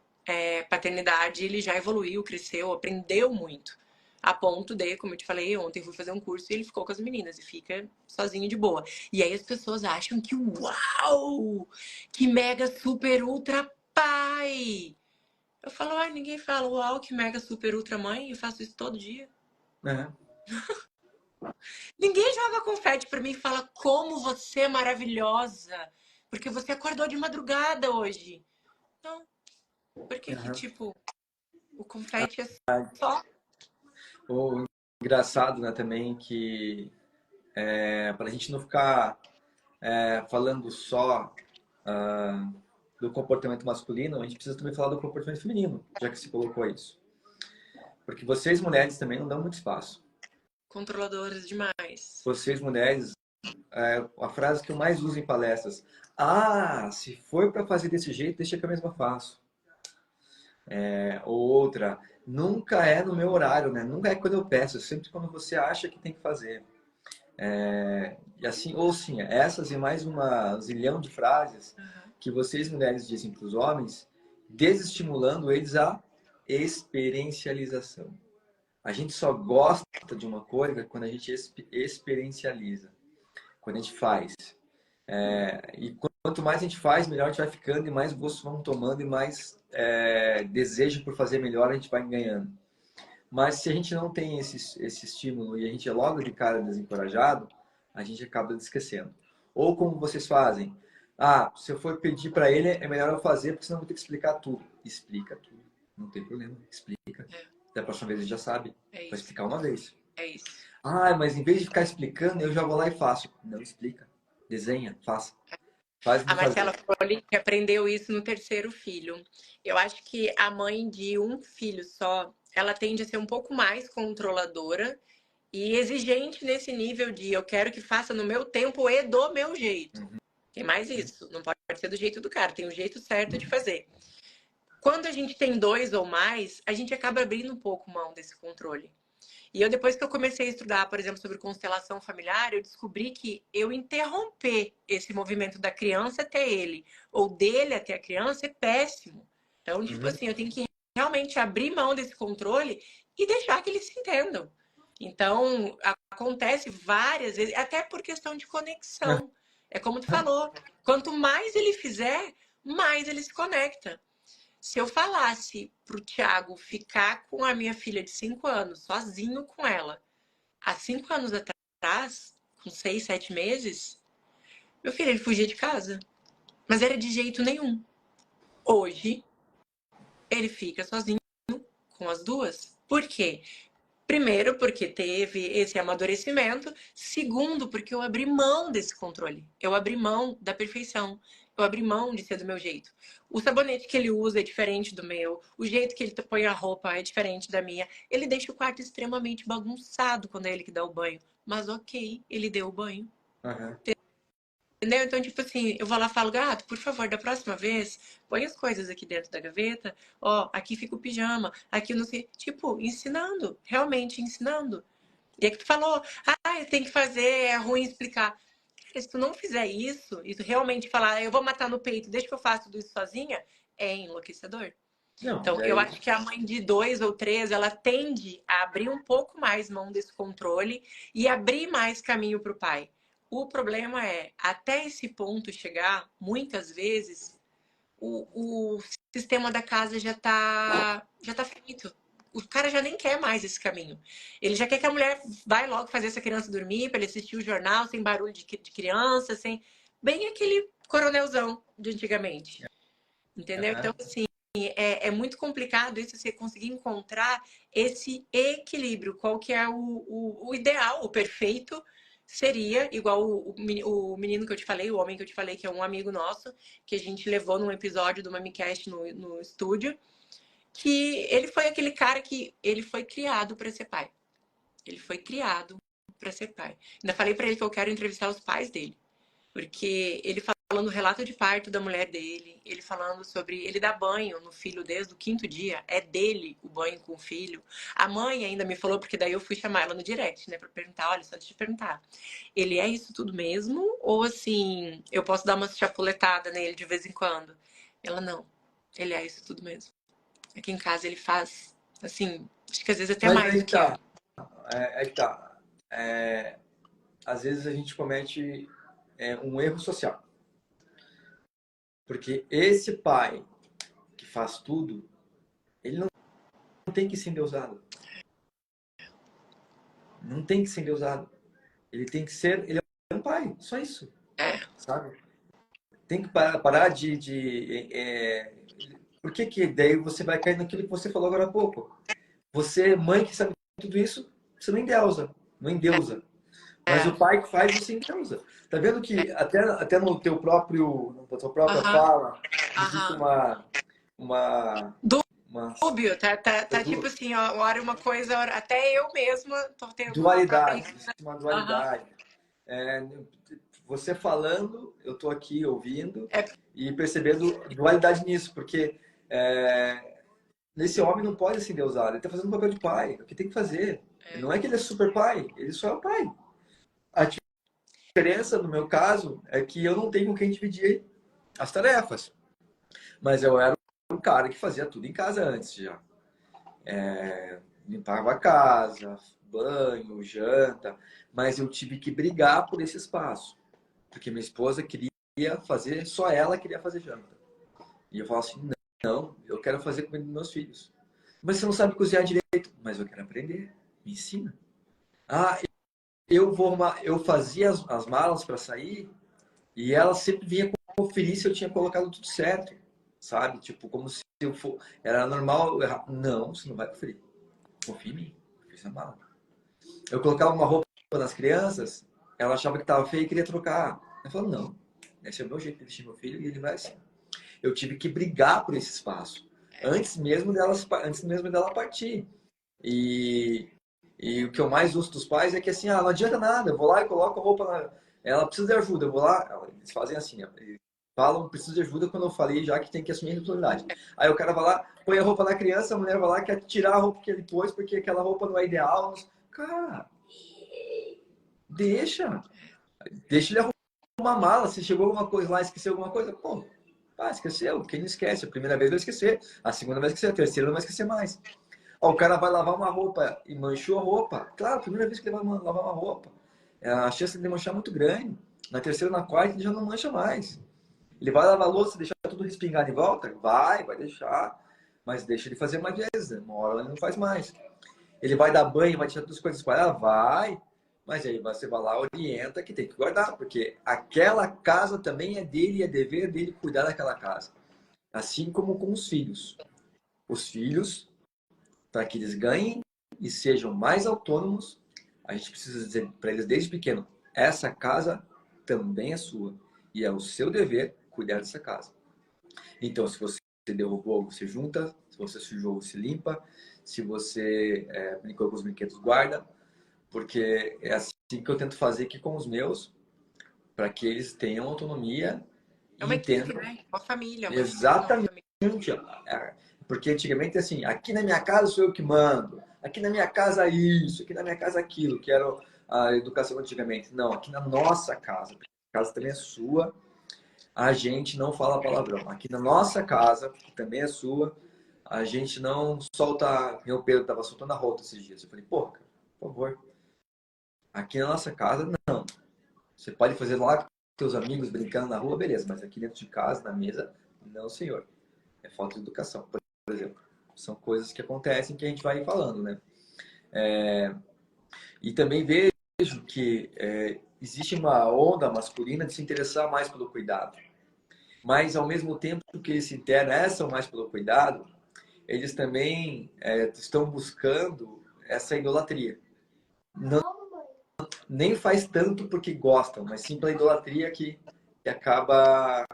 [SPEAKER 3] paternidade, ele já evoluiu, cresceu, aprendeu muito. A ponto de, como eu te falei, ontem fui fazer um curso e ele ficou com as meninas e fica sozinho de boa. E aí as pessoas acham que, uau! Que mega super ultra pai! Eu falo, ninguém fala, uau, que mega super ultra mãe, eu faço isso todo dia. Ninguém joga confete pra mim e fala, como você é maravilhosa, porque você acordou de madrugada hoje. Não, por que que, tipo, o confete é só...
[SPEAKER 2] O engraçado, né, também que para a gente não ficar falando só do comportamento masculino, a gente precisa também falar do comportamento feminino, já que se colocou isso. Porque vocês mulheres também não dão muito espaço.
[SPEAKER 3] Controladoras demais.
[SPEAKER 2] Vocês mulheres, a frase que eu mais uso em palestras, se for para fazer desse jeito, deixa que eu mesma faço. Ou outra, nunca é no meu horário, né? Nunca é quando eu peço, sempre quando você acha que tem que fazer. E assim, ou sim, essas e mais uma zilhão de frases que vocês mulheres dizem para os homens, desestimulando eles a experiencialização. A gente só gosta de uma coisa quando a gente experiencializa, quando a gente faz. E quanto mais a gente faz, melhor a gente vai ficando e mais gosto vamos tomando e mais desejo por fazer melhor a gente vai ganhando. Mas se a gente não tem esse estímulo e a gente é logo de cara desencorajado, a gente acaba esquecendo. Ou como vocês fazem, se eu for pedir para ele, é melhor eu fazer, porque senão eu vou ter que explicar tudo. Explica tudo, não tem problema, explica. Da próxima vez ele já sabe, vai explicar uma vez.
[SPEAKER 3] É isso.
[SPEAKER 2] Mas em vez de ficar explicando, eu já vou lá e faço. Não explica, desenha, faça.
[SPEAKER 3] A Marcela Froli que aprendeu isso no terceiro filho. Eu acho que a mãe de um filho só, ela tende a ser um pouco mais controladora e exigente nesse nível de eu quero que faça no meu tempo e do meu jeito. Tem mais isso, não pode ser do jeito do cara, tem um jeito certo de fazer. Quando a gente tem 2 ou mais, a gente acaba abrindo um pouco mão desse controle. E eu, depois que eu comecei a estudar, por exemplo, sobre constelação familiar, eu descobri que eu interromper esse movimento da criança até ele, ou dele até a criança, é péssimo. Então, tipo assim, eu tenho que realmente abrir mão desse controle e deixar que eles se entendam. Então, acontece várias vezes, até por questão de conexão. É como tu falou, quanto mais ele fizer, mais ele se conecta. Se eu falasse pro Thiago ficar com a minha filha de 5 anos, sozinho com ela, há 5 anos atrás, com 6, 7 meses, meu filho, ele fugia de casa. Mas era de jeito nenhum. Hoje, ele fica sozinho com as duas. Por quê? Primeiro, porque teve esse amadurecimento. Segundo, porque eu abri mão desse controle. Eu abri mão da perfeição. Eu abri mão de ser do meu jeito. O sabonete que ele usa é diferente do meu. O jeito que ele põe a roupa é diferente da minha. Ele deixa o quarto extremamente bagunçado quando é ele que dá o banho. Mas ok, ele deu o banho. Entendeu? Então, tipo assim, eu vou lá e falo, gato, por favor, da próxima vez, põe as coisas aqui dentro da gaveta. Ó, aqui fica o pijama, aqui eu não sei. Tipo, ensinando, realmente ensinando. E é que tu falou, tem que fazer, é ruim explicar. Cara, se tu não fizer isso, e tu realmente falar, eu vou matar no peito, deixa que eu faço tudo isso sozinha, é enlouquecedor.
[SPEAKER 2] Não,
[SPEAKER 3] Então, eu
[SPEAKER 2] daí...
[SPEAKER 3] acho que a mãe de 2 ou 3, ela tende a abrir um pouco mais mão desse controle e abrir mais caminho para o pai. O problema é, até esse ponto chegar, muitas vezes, o sistema da casa já tá feito. O cara já nem quer mais esse caminho. Ele já quer que a mulher vai logo fazer essa criança dormir, para ele assistir o jornal, sem barulho de criança, sem... Bem aquele coronelzão de antigamente. Entendeu? Então,
[SPEAKER 2] Aham.
[SPEAKER 3] assim, é muito complicado isso, você conseguir encontrar esse equilíbrio. Qual que é o ideal, o perfeito seria, igual o menino que eu te falei, o homem que eu te falei, que é um amigo nosso, que a gente levou num episódio do MamiCast no estúdio, que ele foi aquele cara que ele foi criado para ser pai. Ele foi criado para ser pai. Ainda falei para ele que eu quero entrevistar os pais dele. Porque ele falando o relato de parto da mulher dele, ele falando sobre ele dar banho no filho desde o 5º dia, é dele o banho com o filho. A mãe ainda me falou, porque daí eu fui chamar ela no direct, né, pra perguntar, olha, só deixa eu perguntar, ele é isso tudo mesmo? Ou assim, eu posso dar uma chapuletada nele de vez em quando? Ela, não, ele é isso tudo mesmo. Aqui em casa ele faz, assim, acho que às vezes até
[SPEAKER 2] Mas
[SPEAKER 3] mais
[SPEAKER 2] aí
[SPEAKER 3] do
[SPEAKER 2] que
[SPEAKER 3] que eu.
[SPEAKER 2] tá. Aí que tá. Às vezes a gente comete um erro social. Porque esse pai que faz tudo, ele não tem que ser endeusado. Não tem que ser endeusado. Ele tem que ser... Ele é um pai, só isso.
[SPEAKER 3] É,
[SPEAKER 2] Sabe? Tem que parar por que daí você vai cair naquilo que você falou agora há pouco? Você, mãe que sabe tudo isso, você não endeusa. Não endeusa. Mas
[SPEAKER 3] é,
[SPEAKER 2] o pai que faz, você endeusa. Tá vendo que até no teu próprio, na tua própria
[SPEAKER 3] aham,
[SPEAKER 2] fala, existe
[SPEAKER 3] aham.
[SPEAKER 2] uma, uma
[SPEAKER 3] Dúbio, tá tipo assim, ó, hora uma coisa, até eu mesma tô tendo uma
[SPEAKER 2] dualidade.
[SPEAKER 3] aparência.
[SPEAKER 2] Existe uma
[SPEAKER 3] Aham.
[SPEAKER 2] dualidade. É, você falando, eu estou aqui ouvindo
[SPEAKER 3] É,
[SPEAKER 2] e percebendo dualidade nisso, porque nesse homem não pode ser endeusado. Ele está fazendo o papel de pai, o que tem que fazer. Não é que ele é super pai, ele só é o pai. A diferença, no meu caso, é que eu não tenho com quem dividir as tarefas. Mas eu era um cara que fazia tudo em casa antes já. Limpava a casa, banho, janta, mas eu tive que brigar por esse espaço, porque minha esposa queria fazer, só ela queria fazer janta. E eu falo assim, não, eu quero fazer comida dos meus filhos. Mas você não sabe cozinhar direito, mas eu quero aprender, me ensina. Ah, eu fazia as malas para sair e ela sempre vinha conferir se eu tinha colocado tudo certo, sabe? Tipo, como se eu for, era normal, não, você não vai conferir. Confia em mim, eu fiz a mala. Eu colocava uma roupa nas crianças, ela achava que estava feia e queria trocar. Eu falava, não, esse é o meu jeito de vestir meu filho e ele vai assim. Eu tive que brigar por esse espaço, antes mesmo dela partir. E, e o que eu mais uso dos pais é que assim, não adianta nada, eu vou lá e coloco a roupa na... Ela precisa de ajuda, eu vou lá, eles fazem assim, eles falam, preciso de ajuda quando eu falei já que tem que assumir a responsabilidade. Aí o cara vai lá, põe a roupa na criança, a mulher vai lá, quer tirar a roupa que ele pôs porque aquela roupa não é ideal. Cara, deixa. Deixa ele arrumar uma mala. Se chegou alguma coisa lá, esqueceu alguma coisa, pô, esqueceu. Quem não esquece? A primeira vez vai esquecer, a segunda vai esquecer, a terceira não vai esquecer mais. Ó, o cara vai lavar uma roupa e manchou a roupa. Claro, a primeira vez que ele vai lavar uma roupa, a chance de manchar é muito grande. Na terceira, na quarta, ele já não mancha mais. Ele vai lavar a louça e deixar tudo respingado em volta? Vai deixar. Mas deixa ele fazer mais vezes. Uma hora ele não faz mais. Ele vai dar banho, vai tirar todas as coisas espalhadas? Vai. Mas aí você vai lá, orienta que tem que guardar, porque aquela casa também é dele e é dever dele cuidar daquela casa. Assim como com os filhos. Os filhos, para que eles ganhem e sejam mais autônomos, a gente precisa dizer para eles desde pequeno, essa casa também é sua. E é o seu dever cuidar dessa casa. Então, se você derrubou, você junta. Se você sujou, você limpa. Se você brincou com os brinquedos, guarda. Porque é assim que eu tento fazer aqui com os meus. para que eles tenham autonomia
[SPEAKER 3] É
[SPEAKER 2] e
[SPEAKER 3] uma equipe,
[SPEAKER 2] entendam
[SPEAKER 3] né? Uma família, uma equipe, uma
[SPEAKER 2] exatamente.
[SPEAKER 3] família.
[SPEAKER 2] Porque antigamente, assim, aqui na minha casa sou eu que mando, aqui na minha casa isso, aqui na minha casa aquilo, que era a educação antigamente. Não, aqui na nossa casa, porque a casa também é sua, a gente não fala palavrão. Aqui na nossa casa, que também é sua, a gente não solta. Meu Pedro estava soltando a rota esses dias. Eu falei, pô, cara, por favor, aqui na nossa casa, não. Você pode fazer lá com seus amigos brincando na rua, beleza, mas aqui dentro de casa, na mesa, não, senhor. É falta de educação, por exemplo. São coisas que acontecem que a gente vai falando, né? E também vejo que existe uma onda masculina de se interessar mais pelo cuidado. Mas, ao mesmo tempo que eles se interessam mais pelo cuidado, eles também estão buscando essa idolatria. Não, nem faz tanto porque gostam, mas sim pela idolatria que acaba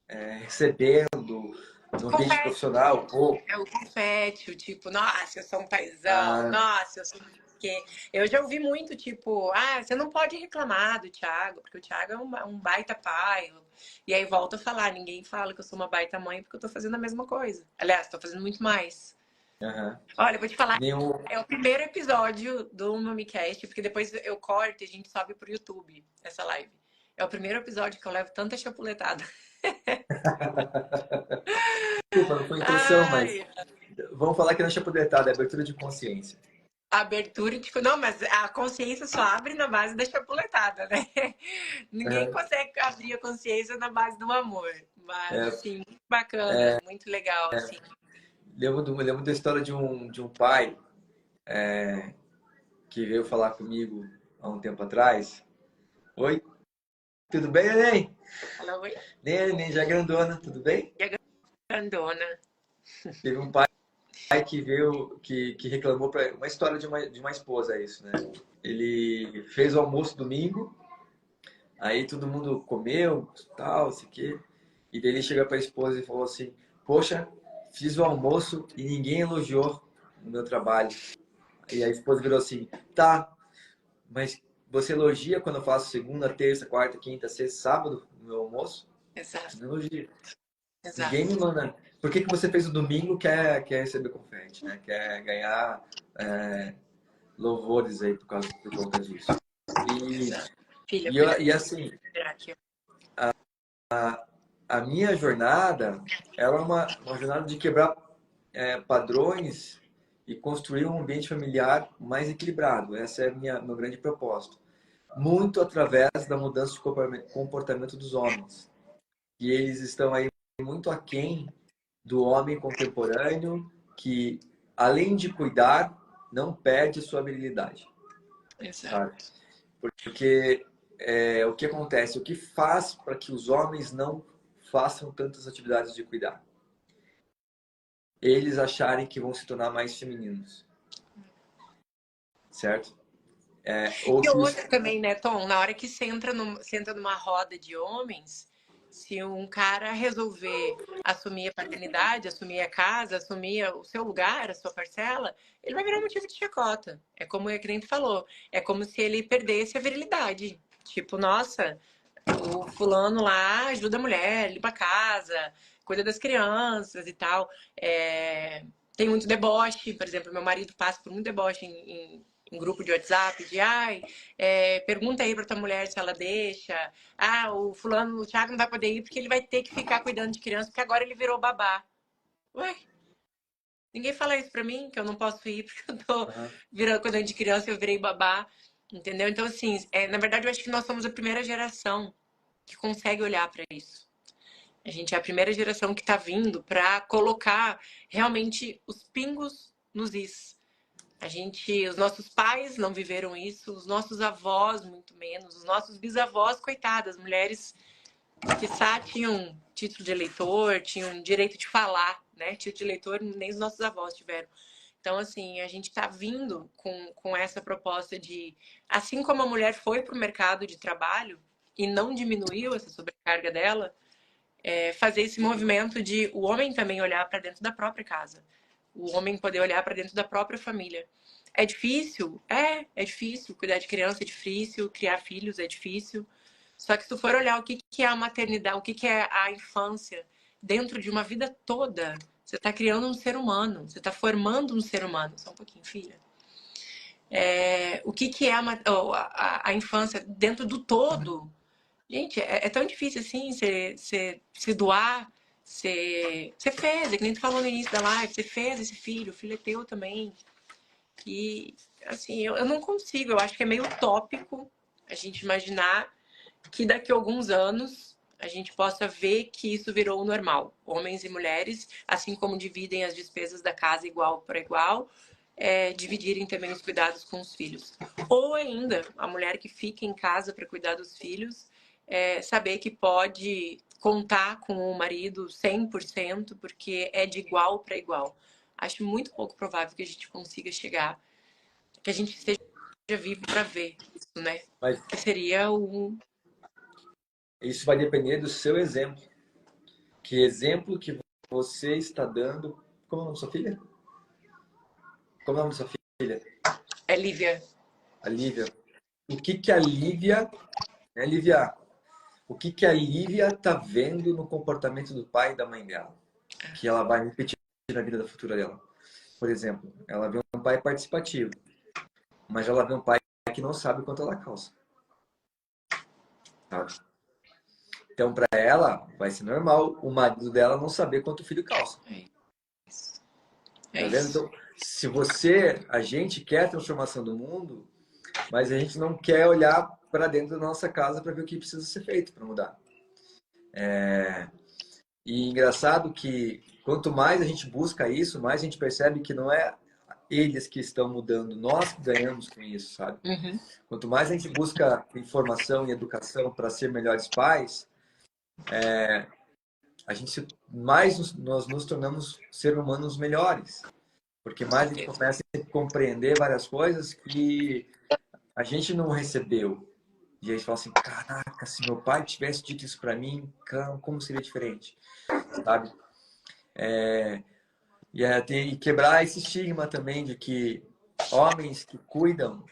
[SPEAKER 2] recebendo no ambiente
[SPEAKER 3] Confete.
[SPEAKER 2] profissional. Pô,
[SPEAKER 3] É o confete, o tipo, nossa, eu sou um paizão, nossa, eu sou não sei o quê. Eu já ouvi muito, tipo, você não pode reclamar do Thiago, porque o Thiago é um baita pai. E aí volta a falar, ninguém fala que eu sou uma baita mãe porque eu tô fazendo a mesma coisa. Aliás, tô fazendo muito mais.
[SPEAKER 2] uhum.
[SPEAKER 3] Olha, eu vou te falar,
[SPEAKER 2] Nenhum,
[SPEAKER 3] é o primeiro episódio do MamiCast, porque depois eu corto e a gente sobe pro YouTube essa live. É o primeiro episódio que eu levo tanta chapuletada.
[SPEAKER 2] desculpa, não foi intenção, mas
[SPEAKER 3] Ai,
[SPEAKER 2] vamos falar que não é chapuletada, é abertura de consciência.
[SPEAKER 3] abertura de. Não, mas a consciência só abre na base da chapuletada, né? Ninguém
[SPEAKER 2] É,
[SPEAKER 3] consegue abrir a consciência na base do amor. Mas,
[SPEAKER 2] é,
[SPEAKER 3] assim, muito bacana, muito legal, assim.
[SPEAKER 2] lembro da história de um pai que veio falar comigo há um tempo atrás. Oi, tudo bem, neném?
[SPEAKER 3] Fala, oi,
[SPEAKER 2] Neném, já é grandona, tudo bem?
[SPEAKER 3] e a grandona.
[SPEAKER 2] Teve um pai que veio, que reclamou para uma história de uma esposa, é isso, né? Ele fez o almoço domingo, aí todo mundo comeu, tal, sei o quê. E daí ele chega para a esposa e falou assim: poxa, fiz o almoço e ninguém elogiou o meu trabalho. E a esposa virou assim: tá, mas você elogia quando eu faço segunda, terça, quarta, quinta, sexta, sábado no meu almoço?
[SPEAKER 3] Exato,
[SPEAKER 2] Não elogio. Ninguém me
[SPEAKER 3] exato.
[SPEAKER 2] manda. Por que você fez o domingo quer receber confete, né? Quer ganhar louvores aí por conta disso. E,
[SPEAKER 3] Exato. Filha,
[SPEAKER 2] e
[SPEAKER 3] cuidadinho.
[SPEAKER 2] assim,
[SPEAKER 3] Vou virar aqui, ó.
[SPEAKER 2] a minha jornada, ela é uma jornada de quebrar padrões e construir um ambiente familiar mais equilibrado. Essa é meu grande propósito. Muito através da mudança de comportamento dos homens. E eles estão aí muito aquém do homem contemporâneo que, além de cuidar, não perde sua habilidade, sabe?
[SPEAKER 3] Exato.
[SPEAKER 2] Porque o que acontece? O que faz para que os homens não façam tantas atividades de cuidar? Eles acharem que vão se tornar mais femininos, certo? Ou
[SPEAKER 3] E
[SPEAKER 2] que os...
[SPEAKER 3] outra também, né, Tom? Na hora que você entra numa roda de homens, se um cara resolver assumir a paternidade, assumir a casa, assumir o seu lugar, a sua parcela, ele vai virar motivo de chacota. É como é que nem tu falou. É como se ele perdesse a virilidade. Tipo, nossa, o fulano lá ajuda a mulher, limpa a casa, cuida das crianças e tal. Tem muito deboche, por exemplo, meu marido passa por muito deboche em grupo de WhatsApp, de pergunta aí pra tua mulher se ela deixa. O fulano, o Thiago não vai poder ir porque ele vai ter que ficar cuidando de criança, porque agora ele virou babá. Ué, ninguém fala isso pra mim, que eu não posso ir porque eu tô virando cuidando de criança e eu virei babá. Entendeu? Então, assim, na verdade, eu acho que nós somos a primeira geração que consegue olhar para isso. A gente é a primeira geração que está vindo para colocar realmente os pingos nos is. Os nossos pais não viveram isso, os nossos avós muito menos, os nossos bisavós, coitadas, mulheres que tinham título de eleitor, tinham direito de falar, né? Título de eleitor nem os nossos avós tiveram. Então, assim, a gente está vindo com essa proposta de, assim como a mulher foi para o mercado de trabalho e não diminuiu essa sobrecarga dela, fazer esse movimento de o homem também olhar para dentro da própria casa. O homem poder olhar para dentro da própria família. É difícil? É difícil. Cuidar de criança é difícil, criar filhos é difícil. Só que se tu for olhar o que é a maternidade, o que é a infância dentro de uma vida toda, você está criando um ser humano, você está formando um ser humano. Só um pouquinho, filha. O que é a infância dentro do todo? Gente, é tão difícil assim se doar. Você fez, é que nem tu falou no início da live, você fez esse filho, o filho é teu também. E, assim, eu não consigo, eu acho que é meio utópico a gente imaginar que daqui a alguns anos a gente possa ver que isso virou o normal. Homens e mulheres, assim como dividem as despesas da casa igual para igual, dividirem também os cuidados com os filhos. Ou ainda, a mulher que fica em casa para cuidar dos filhos, saber que pode contar com o marido 100%, porque é de igual para igual. Acho muito pouco provável que a gente consiga chegar, que a gente esteja vivo para ver isso, né?
[SPEAKER 2] Mas
[SPEAKER 3] Que seria o...
[SPEAKER 2] isso vai depender do seu exemplo. Que exemplo que você está dando. Como é o nome da sua filha? Como é o nome da sua filha?
[SPEAKER 3] É Lívia.
[SPEAKER 2] A Lívia. O que a Lívia... Lívia, o que a Lívia está vendo no comportamento do pai e da mãe dela? Que ela vai repetir na vida da futura dela. Por exemplo, ela vê um pai participativo, mas ela vê um pai que não sabe quanto ela calça. Sabe? Então, para ela, vai ser normal o marido dela não saber quanto o filho calça. Tá vendo? Então, se a gente quer a transformação do mundo, mas a gente não quer olhar para dentro da nossa casa para ver o que precisa ser feito para mudar. E engraçado que quanto mais a gente busca isso, mais a gente percebe que não é eles que estão mudando, nós que ganhamos com isso, sabe?
[SPEAKER 3] Uhum.
[SPEAKER 2] Quanto mais a gente busca informação e educação para ser melhores pais, nós nos tornamos seres humanos melhores. Porque mais a gente começa a compreender várias coisas que a gente não recebeu. E a gente fala assim, caraca, se meu pai tivesse dito isso para mim, como seria diferente? Sabe? E quebrar esse estigma também de que homens que cuidam,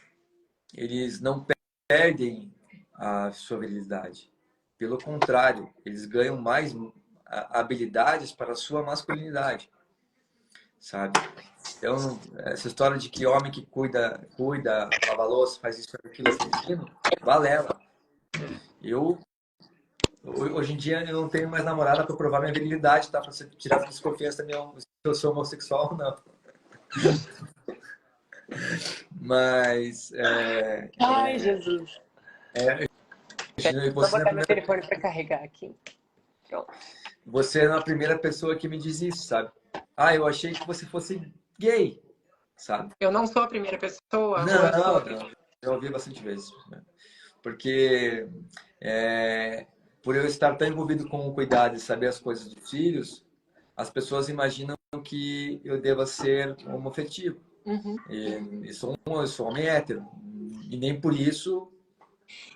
[SPEAKER 2] eles não perdem a sua virilidade. Pelo contrário, eles ganham mais habilidades para a sua masculinidade, sabe? Então, essa história de que homem que cuida, lava louça, faz isso, faz aquilo, é feminino, balela. Hoje em dia, eu não tenho mais namorada para provar minha virilidade, tá? Para você tirar a desconfiança também se eu sou homossexual ou não. Mas...
[SPEAKER 3] Ai, Jesus. Vou botar meu telefone para carregar aqui. Pronto.
[SPEAKER 2] Você é a primeira pessoa que me diz isso, sabe? Eu achei que você fosse gay, sabe?
[SPEAKER 3] Eu não sou a primeira pessoa?
[SPEAKER 2] Não. Eu ouvi bastante vezes. Né? Porque por eu estar tão envolvido com o cuidado e saber as coisas dos filhos, as pessoas imaginam que eu deva ser homoafetivo.
[SPEAKER 3] Uhum.
[SPEAKER 2] Eu sou homem hétero. E nem por isso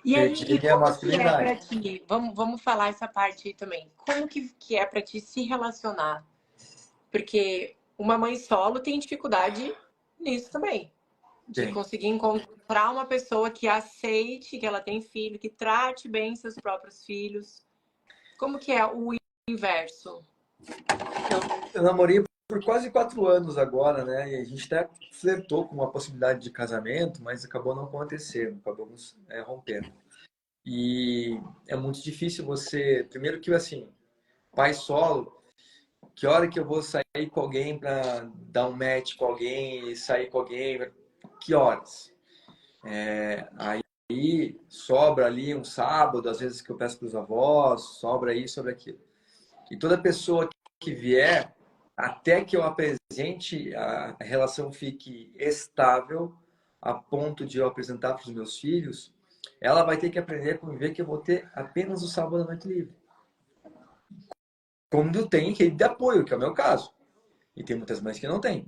[SPEAKER 3] e aí,
[SPEAKER 2] perdi a masculinidade.
[SPEAKER 3] Pra ti? Vamos falar essa parte aí também. Como que é pra ti se relacionar? Porque uma mãe solo tem dificuldade nisso também. De conseguir encontrar uma pessoa que aceite que ela tem filho, que trate bem seus próprios filhos. Como que é o inverso?
[SPEAKER 2] Eu namorei por quase 4 anos agora, né? E a gente até flertou com uma possibilidade de casamento, mas acabou não acontecendo, acabamos rompendo. E é muito difícil você... Primeiro que, assim, pai solo, que hora que eu vou sair com alguém para dar um match com alguém e sair com alguém? Que horas? Aí sobra ali um sábado, às vezes que eu peço para os avós, sobra isso, sobra aquilo. E toda pessoa que vier, até que eu apresente, a relação fique estável, a ponto de eu apresentar para os meus filhos, ela vai ter que aprender a conviver que eu vou ter apenas o sábado à noite livre. Quando tem rede de apoio, que é o meu caso. E tem muitas mães que não têm.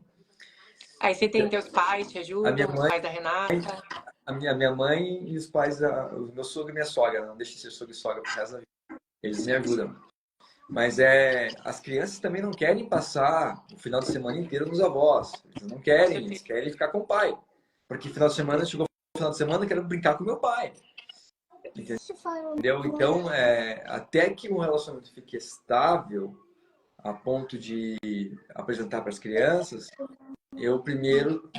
[SPEAKER 3] Aí você tem teus pais, te ajudam, os pais da Renata?
[SPEAKER 2] A minha mãe e os pais, o meu sogro e minha sogra. Não deixe de ser sogro e sogra pro resto da vida. Eles me ajudam. Mas as crianças também não querem passar o final de semana inteiro nos avós. Eles não querem, eles querem ficar com o pai. Porque final de semana, chegou o final de semana, eu quero brincar com meu pai. Entendeu? Então, até que um relacionamento fique estável a ponto de apresentar para as crianças, eu primeiro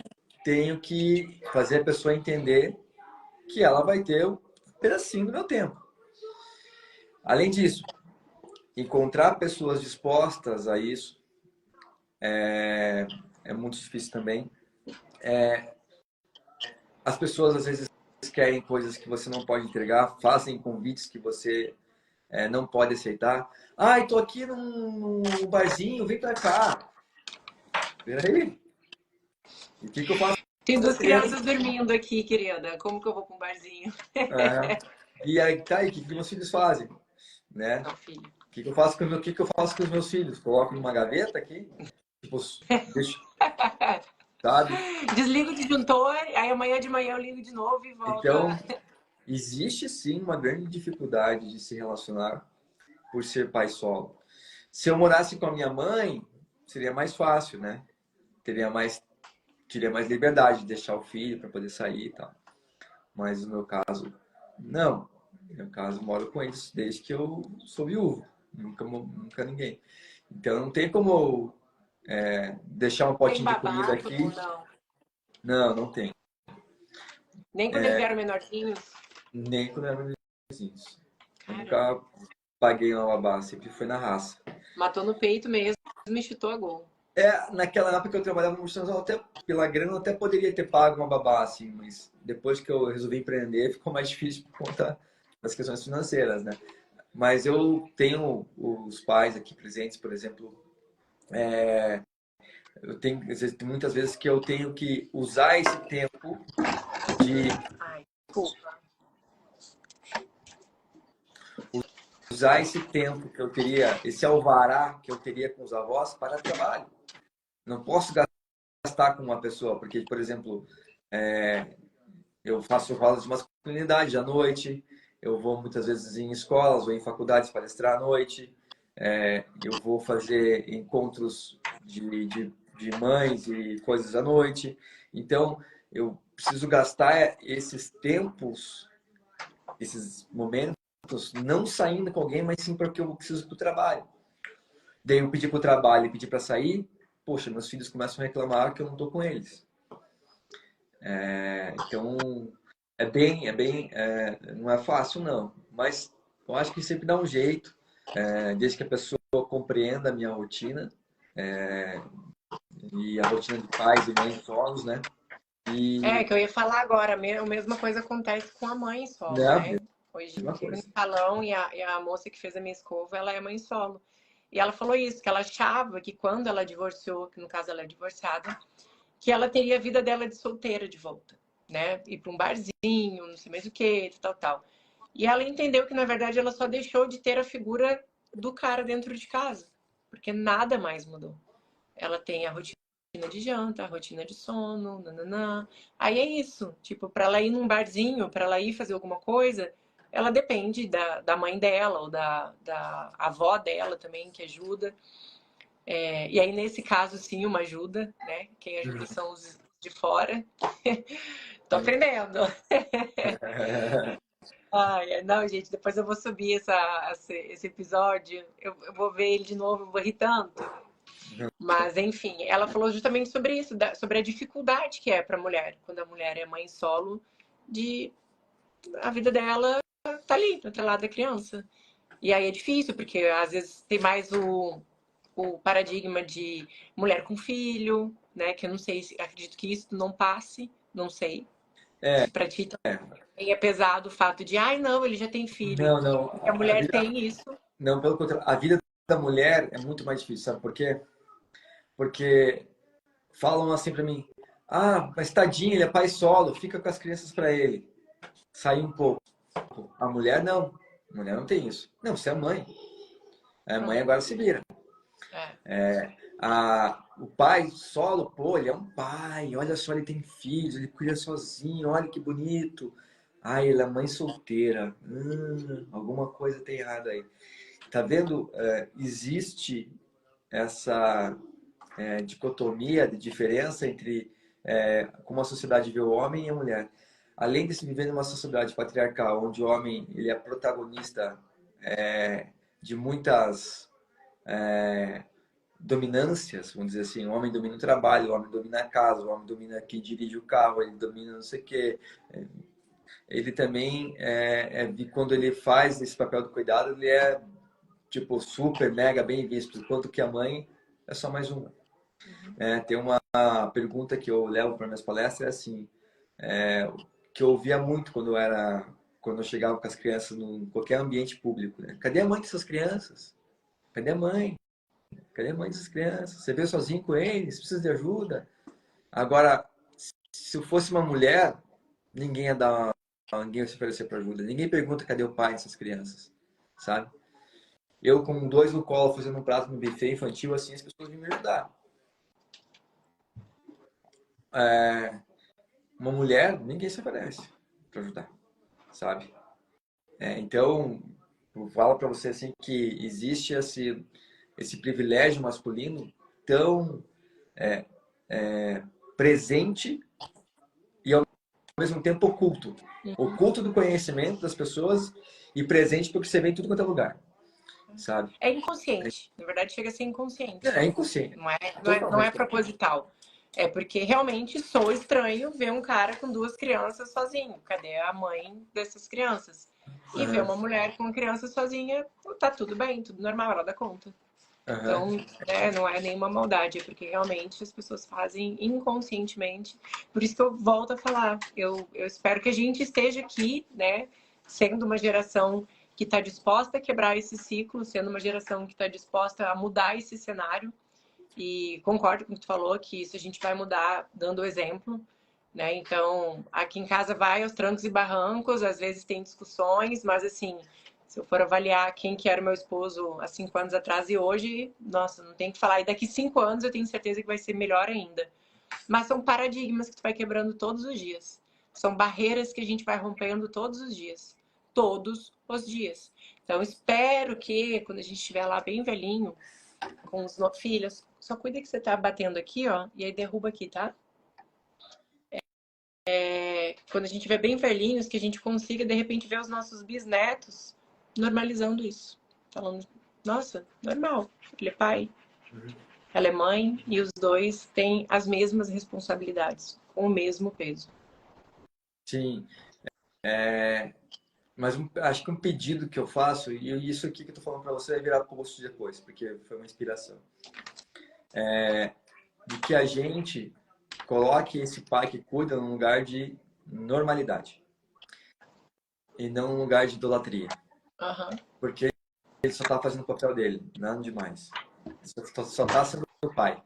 [SPEAKER 2] tenho que fazer a pessoa entender que ela vai ter um pedacinho do meu tempo. Além disso, encontrar pessoas dispostas a isso é muito difícil também. As pessoas às vezes querem coisas que você não pode entregar, fazem convites que você não pode aceitar. Ah, estou aqui num barzinho, vem para cá. Peraí. E o que eu faço?
[SPEAKER 3] Tem duas crianças dormindo aqui, querida. Como que eu vou para um barzinho?
[SPEAKER 2] E aí, tá aí, o que meus filhos fazem? Né?
[SPEAKER 3] Não, filho.
[SPEAKER 2] O que eu faço com os meus filhos? Coloco numa gaveta aqui, tipo, deixo, sabe?
[SPEAKER 3] Desliga o disjuntor, aí amanhã de manhã eu ligo de novo e volto.
[SPEAKER 2] Então, existe sim uma grande dificuldade de se relacionar por ser pai solo. Se eu morasse com a minha mãe, seria mais fácil, né? Teria mais liberdade de deixar o filho para poder sair e tal. Mas no meu caso, não. No meu caso, moro com eles desde que eu sou viúvo. Nunca ninguém. Então, não tem como deixar um potinho de comida aqui. Não tem.
[SPEAKER 3] Nem quando eles eram menorzinhos?
[SPEAKER 2] Nem quando eram menorzinhos. Nunca paguei uma babá, sempre foi na raça.
[SPEAKER 3] Matou no peito mesmo, me chutou a gol.
[SPEAKER 2] Naquela época que eu trabalhava no multinacional, até pela grana, eu até poderia ter pago uma babá, assim, mas depois que eu resolvi empreender, ficou mais difícil por conta das questões financeiras, né? Mas eu tenho os pais aqui presentes, por exemplo, eu tenho muitas vezes que eu tenho que usar esse tempo de usar esse tempo que eu teria, esse alvará que eu teria com os avós para trabalho. Não posso gastar com uma pessoa, porque, por exemplo, eu faço rodas de masculinidade à noite, eu vou muitas vezes em escolas ou em faculdades palestrar à noite, eu vou fazer encontros de mães e coisas à noite. Então, eu preciso gastar esses tempos, esses momentos, não saindo com alguém, mas sim porque eu preciso do trabalho. Daí eu pedi para o trabalho e pedi para sair, poxa, meus filhos começam a reclamar que eu não estou com eles. Então, não é fácil não, mas eu acho que sempre dá um jeito, desde que a pessoa compreenda a minha rotina, e a rotina de pais e mães solos, né?
[SPEAKER 3] Que eu ia falar agora, a mesma coisa acontece com a mãe solo, né? Hoje eu fui no salão e a moça que fez a minha escova, ela é mãe solo. E ela falou isso, que ela achava que quando ela divorciou, que no caso ela é divorciada, que ela teria a vida dela de solteira de volta, né? Ir para um barzinho, não sei mais o que, tal. E ela entendeu que, na verdade, ela só deixou de ter a figura do cara dentro de casa, porque nada mais mudou. Ela tem a rotina de janta, a rotina de sono, nananã. Aí é isso, tipo, para ela ir num barzinho, para ela ir fazer alguma coisa, ela depende da mãe dela ou da avó dela também, que ajuda. E aí, nesse caso, sim, uma ajuda, né? Quem ajuda são os de fora. Tô aprendendo. Não, gente, depois eu vou subir esse episódio. Eu vou ver ele de novo, eu vou rir tanto. Mas, enfim, ela falou justamente sobre isso, sobre a dificuldade que é para a mulher, quando a mulher é mãe solo, a vida dela tá ali, do outro lado da criança. E aí é difícil, porque às vezes tem mais o paradigma de mulher com filho, né? Que eu não sei, acredito que isso não passe, não sei. Se pra ti também é pesado o fato de, não, ele já tem filho.
[SPEAKER 2] Não.
[SPEAKER 3] A mulher tem isso.
[SPEAKER 2] Não, pelo contrário. A vida da mulher é muito mais difícil, sabe por quê? Porque falam assim pra mim, mas tadinho, ele é pai solo, fica com as crianças pra ele. Sai um pouco. A mulher não. A mulher não tem isso. Não, você é mãe. A mãe agora se vira. O pai solo, pô, ele é um pai, olha só, ele tem filhos, ele cuida sozinho, olha que bonito. Ele é mãe solteira. Alguma coisa tem errado aí. tá vendo? Existe essa dicotomia de diferença entre como a sociedade vê o homem e a mulher. Além de se viver numa sociedade patriarcal, onde o homem ele é protagonista de muitas dominâncias, vamos dizer assim, o homem domina o trabalho, o homem domina a casa, o homem domina quem dirige o carro, ele domina não sei o quê. Ele também, quando ele faz esse papel do cuidado, ele é tipo super, mega bem visto, enquanto que a mãe é só mais uma. Tem uma pergunta que eu levo para minhas palestras, é assim, que eu ouvia muito quando eu chegava com as crianças em qualquer ambiente público, né? Cadê a mãe dessas crianças? Cadê a mãe? Cadê a mãe dessas crianças? Você veio sozinho com eles? Precisa de ajuda? Agora, se eu fosse uma mulher, ninguém ninguém ia se oferecer para ajuda. Ninguém pergunta cadê o pai dessas crianças, sabe? Eu com 2 no colo, fazendo um prato no buffet infantil, assim, as pessoas vinham me ajudar. Uma mulher, ninguém se oferece para ajudar, sabe? Então, eu falo para você assim que existe esse privilégio masculino tão presente e ao mesmo tempo oculto. Oculto do conhecimento das pessoas e presente porque você vê em tudo quanto é lugar, sabe?
[SPEAKER 3] É inconsciente. Na verdade, chega a ser inconsciente.
[SPEAKER 2] É inconsciente.
[SPEAKER 3] Não é proposital. É porque realmente sou estranho ver um cara com 2 crianças sozinho. Cadê a mãe dessas crianças? E ver uma mulher com uma criança sozinha, tá tudo bem, tudo normal, ela dá conta. Então, não é nenhuma maldade, é porque realmente as pessoas fazem inconscientemente. Por isso que eu volto a falar. Eu espero que a gente esteja aqui, né, sendo uma geração que está disposta a quebrar esse ciclo, sendo uma geração que está disposta a mudar esse cenário. E concordo com o que tu falou, que isso a gente vai mudar dando o exemplo, né? Então, aqui em casa vai aos trancos e barrancos, às vezes tem discussões, mas assim, se eu for avaliar quem que era meu esposo há 5 anos atrás e hoje, nossa, não tem que falar. E daqui 5 anos eu tenho certeza que vai ser melhor ainda. Mas são paradigmas que tu vai quebrando todos os dias. São barreiras que a gente vai rompendo todos os dias. Todos os dias. Então, espero que quando a gente estiver lá bem velhinho, com os filhos, só cuida que você tá batendo aqui, ó, e aí derruba aqui, tá? Quando a gente estiver bem velhinhos, que a gente consiga, de repente, ver os nossos bisnetos normalizando isso. Falando, nossa, normal, ele é pai, ela é mãe, e os dois têm as mesmas responsabilidades, com o mesmo peso.
[SPEAKER 2] Sim. Mas acho que um pedido que eu faço, e isso aqui que eu tô falando para você vai virar post depois, porque foi uma inspiração. De que a gente coloque esse pai que cuida num lugar de normalidade e não num lugar de idolatria. Porque ele só tá fazendo o papel dele, nada demais. Só tá sendo o pai.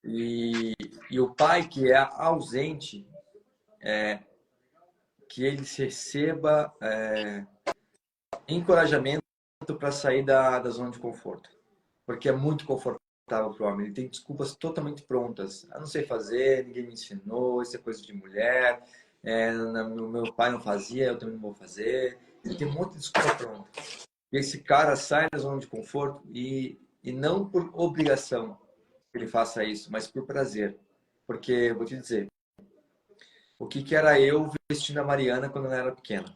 [SPEAKER 2] E o pai que é ausente, que ele receba encorajamento para sair da zona de conforto. Porque é muito confortável para o homem. Ele tem desculpas totalmente prontas. Eu não sei fazer, ninguém me ensinou, isso é coisa de mulher, meu pai não fazia, eu também não vou fazer. Ele tem um monte de desculpa pronta. E esse cara sai da zona de conforto e não por obrigação que ele faça isso, mas por prazer. Porque, vou te dizer, o que era eu vestindo a Mariana quando ela era pequena?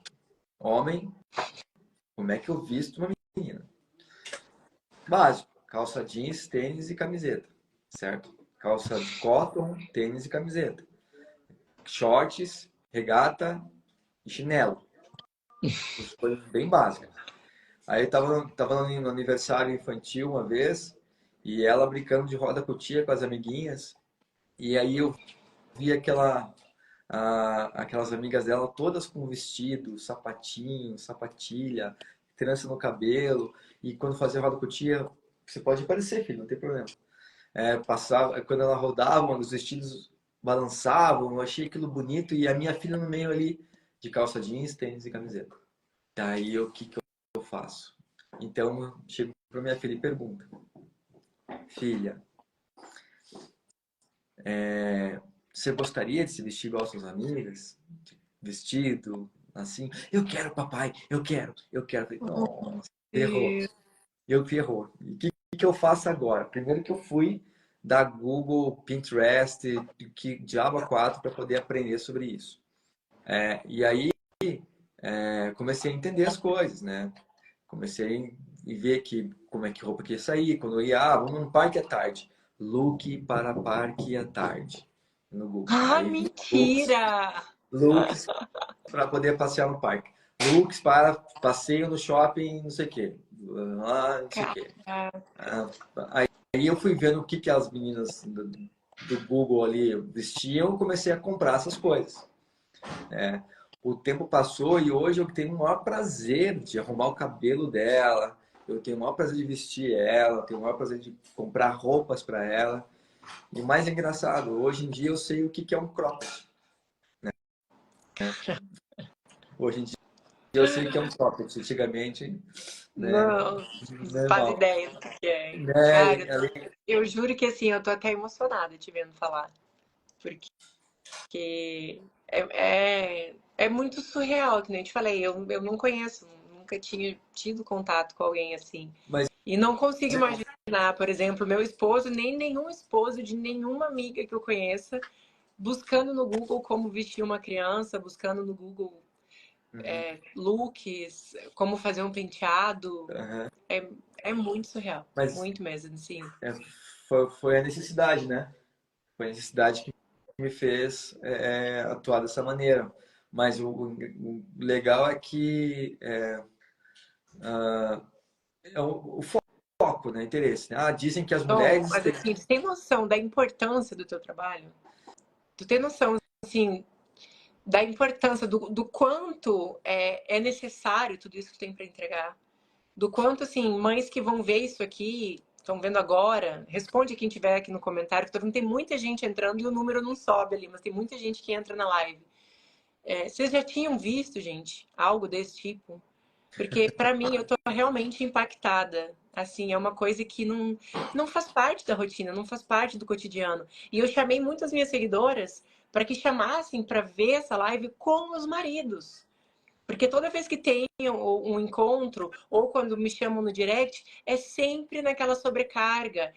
[SPEAKER 2] Homem, como é que eu visto uma menina? Básico, calça jeans, tênis e camiseta, certo? Calça de cotton, tênis e camiseta. Shorts, regata e chinelo. Coisas bem básicas. Aí eu tava no aniversário infantil uma vez, e ela brincando de roda cutia com as amiguinhas, e aí eu vi aquelas amigas dela todas com vestido, sapatinho, sapatilha, trança no cabelo, e quando fazia roda cutia, você pode aparecer, filho, não tem problema. Quando ela rodava, os vestidos balançavam, eu achei aquilo bonito, e a minha filha no meio ali, de calça jeans, tênis e camiseta. Daí o que eu faço? Então eu chego para minha filha e pergunto: filha, você gostaria de se vestir igual suas amigas? Vestido, assim? Eu quero, papai, eu quero. Eu falei, nossa, ferrou. Eu ferrou. E o que eu faço agora? Primeiro que eu fui da Google, Pinterest, que diabo a quatro para poder aprender sobre isso. E aí comecei a entender as coisas, né? Comecei a ver como é que roupa que ia sair. Quando eu ia, vamos num parque à tarde. Look para parque à tarde. No Google.
[SPEAKER 3] Ah,
[SPEAKER 2] Aí vi
[SPEAKER 3] mentira!
[SPEAKER 2] looks para poder passear no parque. Looks para passeio no shopping, não sei o quê. Não sei o quê. Aí eu fui vendo o que as meninas do Google ali vestiam e comecei a comprar essas coisas. O tempo passou e hoje eu tenho o maior prazer de arrumar o cabelo dela, eu tenho o maior prazer de vestir ela, eu tenho o maior prazer de comprar roupas para ela. E o mais engraçado, hoje em dia eu sei o que é um cropped. Hoje em dia eu sei o que é um cropped. Antigamente, né,
[SPEAKER 3] Não, não faz
[SPEAKER 2] normal.
[SPEAKER 3] ideia do que é. Cara,
[SPEAKER 2] Né,
[SPEAKER 3] eu juro que assim, eu tô até emocionada te vendo falar. Porque é muito surreal, que nem eu te falei. Eu não conheço, nunca tinha tido contato com alguém assim.
[SPEAKER 2] mas
[SPEAKER 3] E não consigo imaginar, por exemplo, meu esposo, nem nenhum esposo de nenhuma amiga que eu conheça, buscando no Google como vestir uma criança, buscando no Google looks, como fazer um penteado.
[SPEAKER 2] Aham.
[SPEAKER 3] É muito surreal.
[SPEAKER 2] Mas
[SPEAKER 3] Muito mesmo, assim.
[SPEAKER 2] é, foi a necessidade, né? Foi a necessidade que me fez atuar dessa maneira. Mas o legal é que é o foco, né? Interesse. Né? Dizem que as
[SPEAKER 3] Bom,
[SPEAKER 2] mulheres
[SPEAKER 3] mas
[SPEAKER 2] têm.
[SPEAKER 3] assim, tu tem noção da importância do teu trabalho? Tu tem noção, assim, da importância do quanto é necessário tudo isso que tu tem para entregar? Do quanto, assim, mães que vão ver isso aqui, estão vendo agora, responde quem tiver aqui no comentário, que tô vendo tem muita gente entrando e o número não sobe ali, mas tem muita gente que entra na live. Vocês já tinham visto, gente, algo desse tipo? Porque, para mim, eu tô realmente impactada. Assim, é uma coisa que não faz parte da rotina, não faz parte do cotidiano. E eu chamei muitas minhas seguidoras para que chamassem para ver essa live com os maridos. Porque toda vez que tem um encontro, ou quando me chamam no direct, é sempre naquela sobrecarga.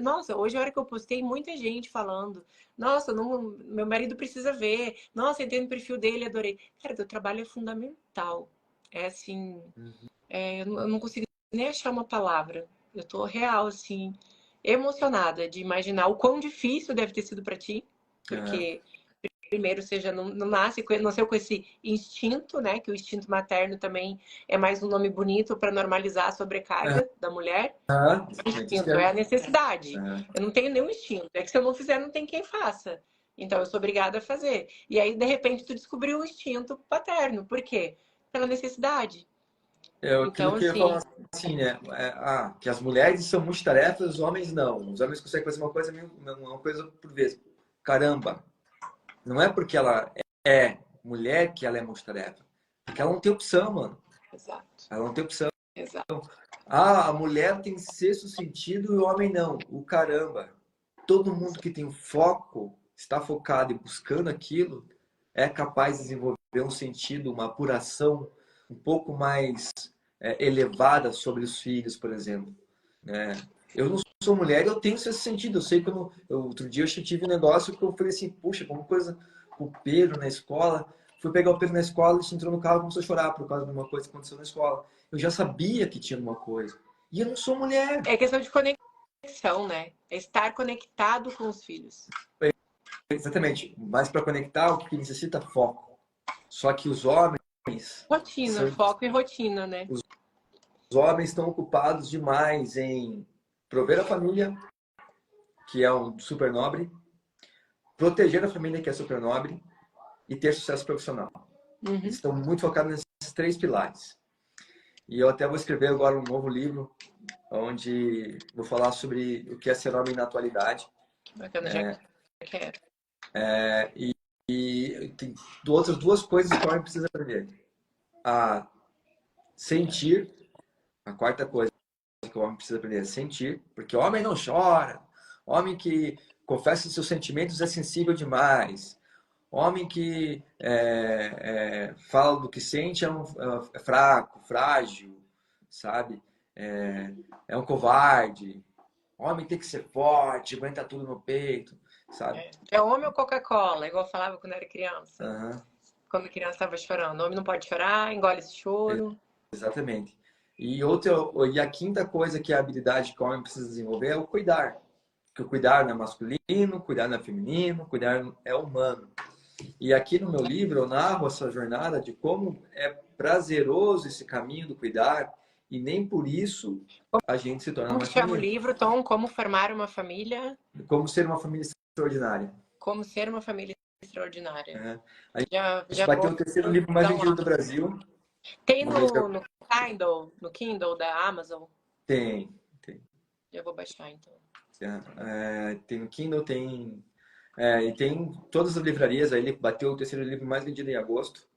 [SPEAKER 3] Nossa, hoje, a hora que eu postei, muita gente falando. Nossa, meu marido precisa ver. Nossa, entrei no perfil dele, adorei. Cara, teu trabalho é fundamental. É assim, eu não consigo nem achar uma palavra. Eu tô real, assim, emocionada de imaginar o quão difícil deve ter sido para ti.
[SPEAKER 2] Aham.
[SPEAKER 3] Porque primeiro, seja, não nasceu com esse instinto, né? Que o instinto materno também é mais um nome bonito para normalizar a sobrecarga da mulher. O
[SPEAKER 2] Exatamente.
[SPEAKER 3] instinto é a necessidade.
[SPEAKER 2] Aham.
[SPEAKER 3] Eu não tenho nenhum instinto. É que se eu não fizer, não tem quem faça. Então eu sou obrigada a fazer. E aí, de repente, tu descobriu o instinto paterno. Por quê? Pela necessidade.
[SPEAKER 2] É aquilo
[SPEAKER 3] Então,
[SPEAKER 2] que eu ia falar
[SPEAKER 3] assim,
[SPEAKER 2] assim, né? Que as mulheres são multitarefas, os homens não. Os homens conseguem fazer uma coisa por vez. Caramba, não é porque ela é mulher que ela é multitarefa. Porque ela não tem opção, mano.
[SPEAKER 3] exato,
[SPEAKER 2] Ela não tem opção.
[SPEAKER 3] exato.
[SPEAKER 2] A mulher tem sexto sentido e o homem não. O caramba. Todo mundo que tem um foco, está focado e buscando aquilo, é capaz de desenvolver um sentido, uma apuração um pouco mais elevada sobre os filhos, por exemplo. Né? Eu não sou mulher e eu tenho esse sentido. Eu sei que outro dia eu tive um negócio que eu falei assim, puxa, alguma coisa com o Pedro na escola. Fui pegar o Pedro na escola, ele entrou no carro e começou a chorar por causa de uma coisa que aconteceu na escola. Eu já sabia que tinha alguma coisa. E eu não sou mulher.
[SPEAKER 3] É questão de conexão, né? É estar conectado com os filhos.
[SPEAKER 2] Exatamente. Mas para conectar, o que necessita? Foco. Só que os homens
[SPEAKER 3] Rotina,
[SPEAKER 2] são,
[SPEAKER 3] foco e rotina, né?
[SPEAKER 2] os homens estão ocupados demais em prover a família, que é um super nobre, proteger a família, que é super nobre, e ter sucesso profissional. Eles estão muito focados nesses três pilares. E eu até vou escrever agora um novo livro, onde vou falar sobre o que é ser homem na atualidade.
[SPEAKER 3] Bacana, já quero.
[SPEAKER 2] E tem outras duas coisas que o homem precisa aprender. A sentir, a quarta coisa que o homem precisa aprender é sentir, porque o homem não chora. Homem que confessa os seus sentimentos é sensível demais. Homem que fala do que sente é fraco, frágil. sabe? É um covarde. Homem tem que ser forte, aguenta tudo no peito, sabe?
[SPEAKER 3] É homem ou Coca-Cola, igual eu falava quando era criança.
[SPEAKER 2] Aham.
[SPEAKER 3] Quando a criança estava chorando. Homem não pode chorar, engole esse choro.
[SPEAKER 2] Exatamente. E a quinta coisa que é a habilidade que o homem precisa desenvolver é o cuidar. Que o cuidar não é masculino, cuidar não é feminino, cuidar é humano. E aqui no meu livro eu narro essa jornada de como é prazeroso esse caminho do cuidar e nem por isso a gente se torna
[SPEAKER 3] Como
[SPEAKER 2] mais
[SPEAKER 3] chama o
[SPEAKER 2] família.
[SPEAKER 3] livro, Tom? Como formar uma família?
[SPEAKER 2] Como ser uma família extraordinária.
[SPEAKER 3] Como ser uma família extraordinária.
[SPEAKER 2] Né? A
[SPEAKER 3] Já
[SPEAKER 2] gente vai ter
[SPEAKER 3] vou
[SPEAKER 2] o terceiro livro mais
[SPEAKER 3] dar um
[SPEAKER 2] vendido do
[SPEAKER 3] alto.
[SPEAKER 2] Brasil.
[SPEAKER 3] Tem
[SPEAKER 2] Vamos ver se
[SPEAKER 3] no Kindle da Amazon.
[SPEAKER 2] tem.
[SPEAKER 3] Já vou baixar, então.
[SPEAKER 2] Tem no Kindle, tem. E tem todas as livrarias. Aí ele bateu o terceiro livro mais vendido em agosto.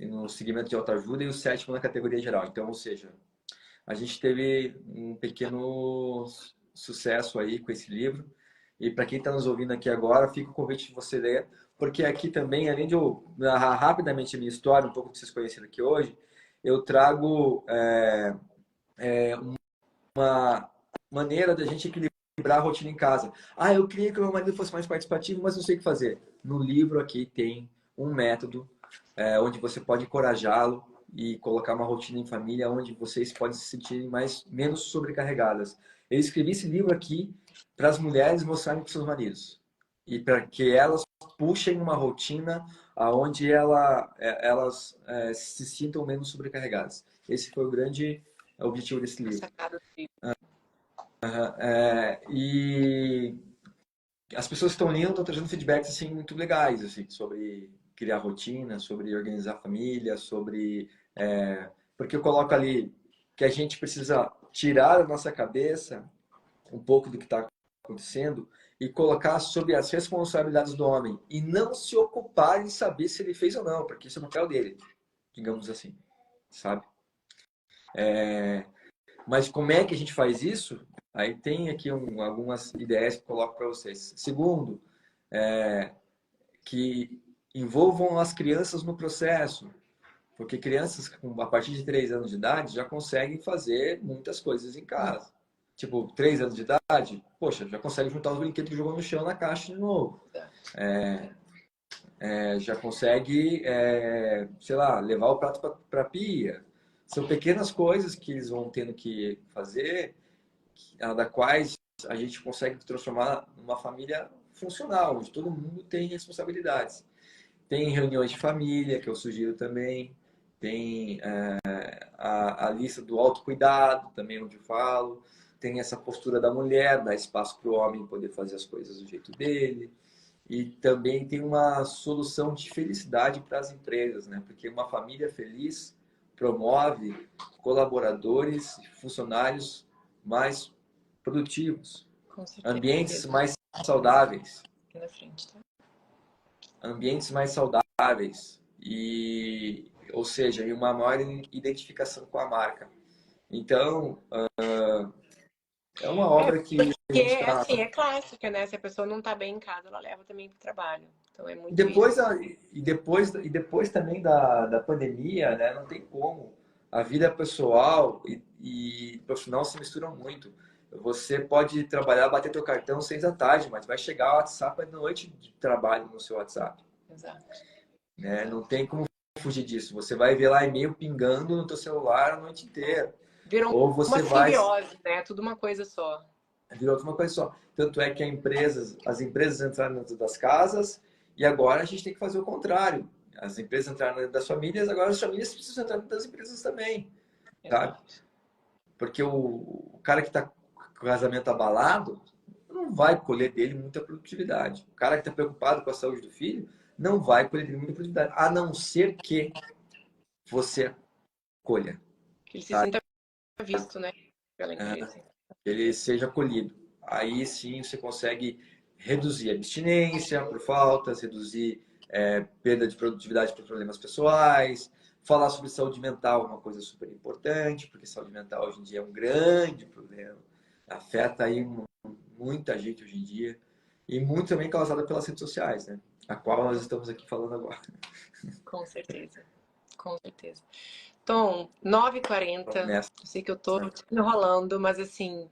[SPEAKER 2] No segmento de autoajuda e o sétimo na categoria geral. Então, ou seja, a gente teve um pequeno sucesso aí com esse livro. E para quem está nos ouvindo aqui agora, fica o convite de você ler, porque aqui também, além de eu narrar rapidamente a minha história, um pouco que vocês conheceram aqui hoje, eu trago uma maneira da gente equilibrar a rotina em casa. Eu queria que o meu marido fosse mais participativo, mas não sei o que fazer. No livro aqui tem um método onde você pode encorajá-lo e colocar uma rotina em família onde vocês podem se sentir menos sobrecarregadas. Eu escrevi esse livro aqui para as mulheres mostrarem para os seus maridos e para que elas puxem uma rotina aonde elas se sintam menos sobrecarregadas. Esse foi o grande objetivo desse livro. E as pessoas que estão lendo estão trazendo feedbacks assim, muito legais assim, sobre criar rotina, sobre organizar a família, sobre... porque eu coloco ali que a gente precisa tirar da nossa cabeça um pouco do que está acontecendo e colocar sobre as responsabilidades do homem e não se ocupar em saber se ele fez ou não, porque isso é o papel dele, digamos assim, sabe? Mas como é que a gente faz isso? Aí tem aqui algumas ideias que eu coloco para vocês. Segundo, que envolvam as crianças no processo, porque crianças a partir de 3 anos de idade já conseguem fazer muitas coisas em casa. Tipo, 3 anos de idade, poxa, já consegue juntar os brinquedos que jogou no chão na caixa de novo. Já consegue, sei lá, levar o prato para a pia. São pequenas coisas que eles vão tendo que fazer, da quais a gente consegue transformar numa família funcional, onde todo mundo tem responsabilidades. Tem reuniões de família, que eu sugiro também. Tem a lista do autocuidado, também onde eu falo. Tem essa postura da mulher, dar espaço para o homem poder fazer as coisas do jeito dele. E também tem uma solução de felicidade para as empresas, né? Porque uma família feliz promove colaboradores e funcionários mais produtivos, ambientes mais saudáveis.
[SPEAKER 3] Aqui na frente, tá?
[SPEAKER 2] Ambientes mais saudáveis ou seja, uma maior identificação com a marca. Então, é uma obra que a gente tá...
[SPEAKER 3] assim, é clássica, né? Se a pessoa não está bem em casa, ela leva também para o trabalho. Então é muito
[SPEAKER 2] depois também da pandemia, né? Não tem como. A vida pessoal e profissional se misturam muito. Você pode trabalhar, bater teu cartão 6 da tarde, mas vai chegar o WhatsApp à noite de trabalho no seu WhatsApp.
[SPEAKER 3] Exato.
[SPEAKER 2] Né? Exato. Não tem como fugir disso. Você vai ver lá e-mail pingando no teu celular a noite inteira.
[SPEAKER 3] Virou
[SPEAKER 2] Ou você
[SPEAKER 3] uma simbiose, né? Tudo uma coisa só.
[SPEAKER 2] Virou uma coisa só. Tanto é que as empresas entraram dentro das casas e agora a gente tem que fazer o contrário. As empresas entraram dentro das famílias, agora as famílias precisam entrar dentro das empresas também. Tá? Porque o cara que está com o casamento abalado não vai colher dele muita produtividade. O cara que está preocupado com a saúde do filho não vai colher dele muita produtividade, a não ser que você colha.
[SPEAKER 3] Que ele se sinta visto, né? Pela empresa.
[SPEAKER 2] Que ele seja acolhido. Aí sim você consegue reduzir a abstinência por faltas, reduzir perda de produtividade por problemas pessoais, falar sobre saúde mental, uma coisa super importante, porque saúde mental hoje em dia é um grande problema, afeta aí muita gente hoje em dia, e muito também causada pelas redes sociais, né? A qual nós estamos aqui falando agora.
[SPEAKER 3] Com certeza, com certeza. Tom, 9h40.
[SPEAKER 2] Começa.
[SPEAKER 3] Eu sei que eu tô te enrolando, mas assim,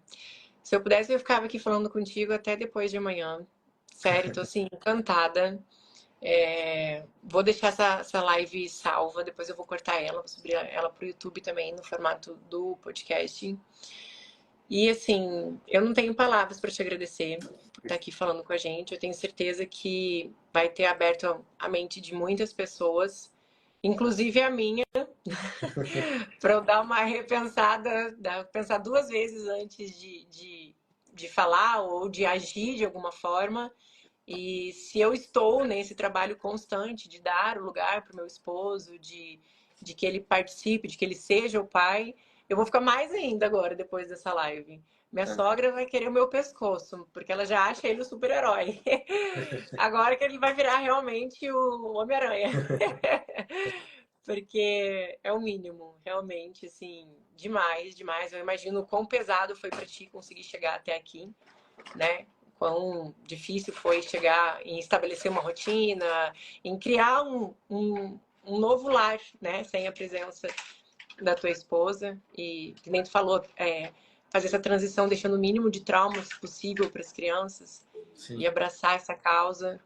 [SPEAKER 3] se eu pudesse, eu ficava aqui falando contigo até depois de amanhã. Sério, tô assim, encantada. Vou deixar essa live salva, depois eu vou cortar ela, vou subir ela pro YouTube também, no formato do podcast. E assim, eu não tenho palavras para te agradecer por estar aqui falando com a gente. Eu tenho certeza que vai ter aberto a mente de muitas pessoas, inclusive a minha, para eu dar uma repensada, pensar duas vezes antes de falar ou de agir de alguma forma. E se eu estou nesse trabalho constante de dar o lugar para o meu esposo, de que ele participe, de que ele seja o pai, eu vou ficar mais ainda agora, depois dessa live. Minha sogra vai querer o meu pescoço, porque ela já acha ele o super-herói. Agora que ele vai virar realmente o Homem-Aranha. Porque é o mínimo, realmente, assim, demais, demais. Eu imagino o quão pesado foi para ti conseguir chegar até aqui, né? Quão difícil foi chegar em estabelecer uma rotina, em criar um novo lar, né? Sem a presença da tua esposa. E, que nem tu falou, fazer essa transição deixando o mínimo de traumas possível para as crianças. Sim. E abraçar essa causa.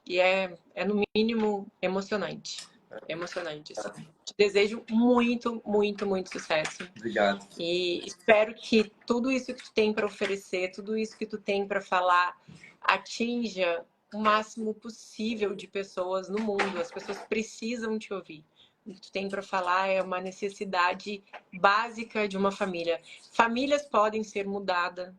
[SPEAKER 3] E é no mínimo emocionante. Emocionante, assim. Te desejo muito, muito, muito sucesso.
[SPEAKER 2] Obrigado.
[SPEAKER 3] E espero que tudo isso que tu tem para oferecer, tudo isso que tu tem para falar, atinja o máximo possível de pessoas no mundo. As pessoas precisam te ouvir. O que tu tem para falar é uma necessidade básica de uma família. Famílias podem ser mudadas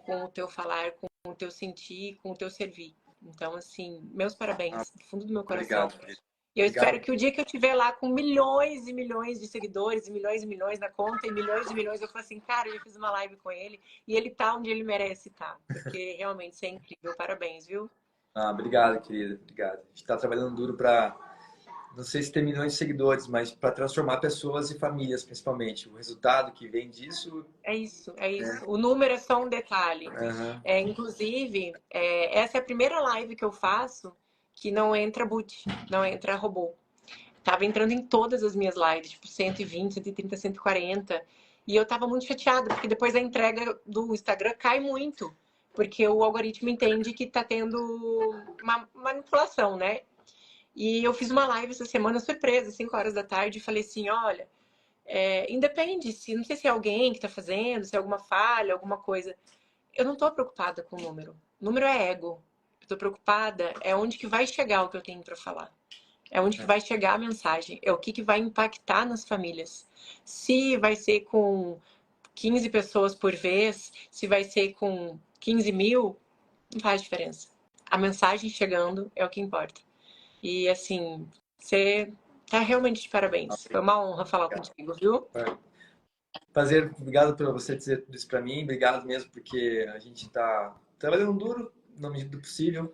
[SPEAKER 3] com o teu falar, com o teu sentir, com o teu servir. Então, assim, meus parabéns, do fundo do meu coração.
[SPEAKER 2] Obrigado.
[SPEAKER 3] E eu espero que o dia que eu estiver lá com milhões e milhões de seguidores, e milhões na conta, e milhões, eu falo assim, cara, eu já fiz uma live com ele, e ele tá onde ele merece estar. Porque realmente isso é incrível. Parabéns, viu?
[SPEAKER 2] Obrigado, querida. Obrigado. A gente tá trabalhando duro para, não sei se ter milhões de seguidores, mas para transformar pessoas e famílias, principalmente. O resultado que vem disso...
[SPEAKER 3] É isso. O número é só um detalhe. Inclusive, essa é a primeira live que eu faço que não entra boot, não entra robô. Tava entrando em todas as minhas lives, tipo 120, 130, 140. E eu tava muito chateada, porque depois a entrega do Instagram cai muito. Porque o algoritmo entende que tá tendo uma manipulação, né? E eu fiz uma live essa semana surpresa, 5 horas da tarde, e falei assim, olha, independe, não sei se é alguém que tá fazendo, se é alguma falha, alguma coisa. Eu não tô preocupada com o número. O número é ego. Eu tô preocupada onde que vai chegar o que eu tenho para falar. É onde que vai chegar a mensagem. É o que vai impactar nas famílias. Se vai ser com 15 pessoas por vez, se vai ser com 15 mil, não faz diferença. A mensagem chegando é o que importa. E assim, você tá realmente de parabéns. Foi uma honra falar contigo, viu?
[SPEAKER 2] Prazer, obrigado por você dizer tudo isso para mim. Obrigado mesmo, porque a gente tá trabalhando duro, na medida do possível.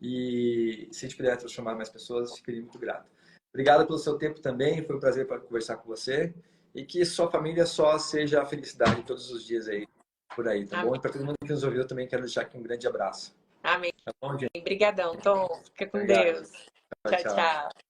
[SPEAKER 2] E se a gente puder transformar mais pessoas, ficaria muito grato. Obrigado pelo seu tempo também. Foi um prazer para conversar com você. E que sua família só seja a felicidade todos os dias aí, por aí, tá bom? E para todo mundo que nos ouviu também, quero deixar aqui um grande abraço.
[SPEAKER 3] Amém.
[SPEAKER 2] Tá bom, gente?
[SPEAKER 3] Obrigadão, Tom. Fica com Deus. Tchau, tchau.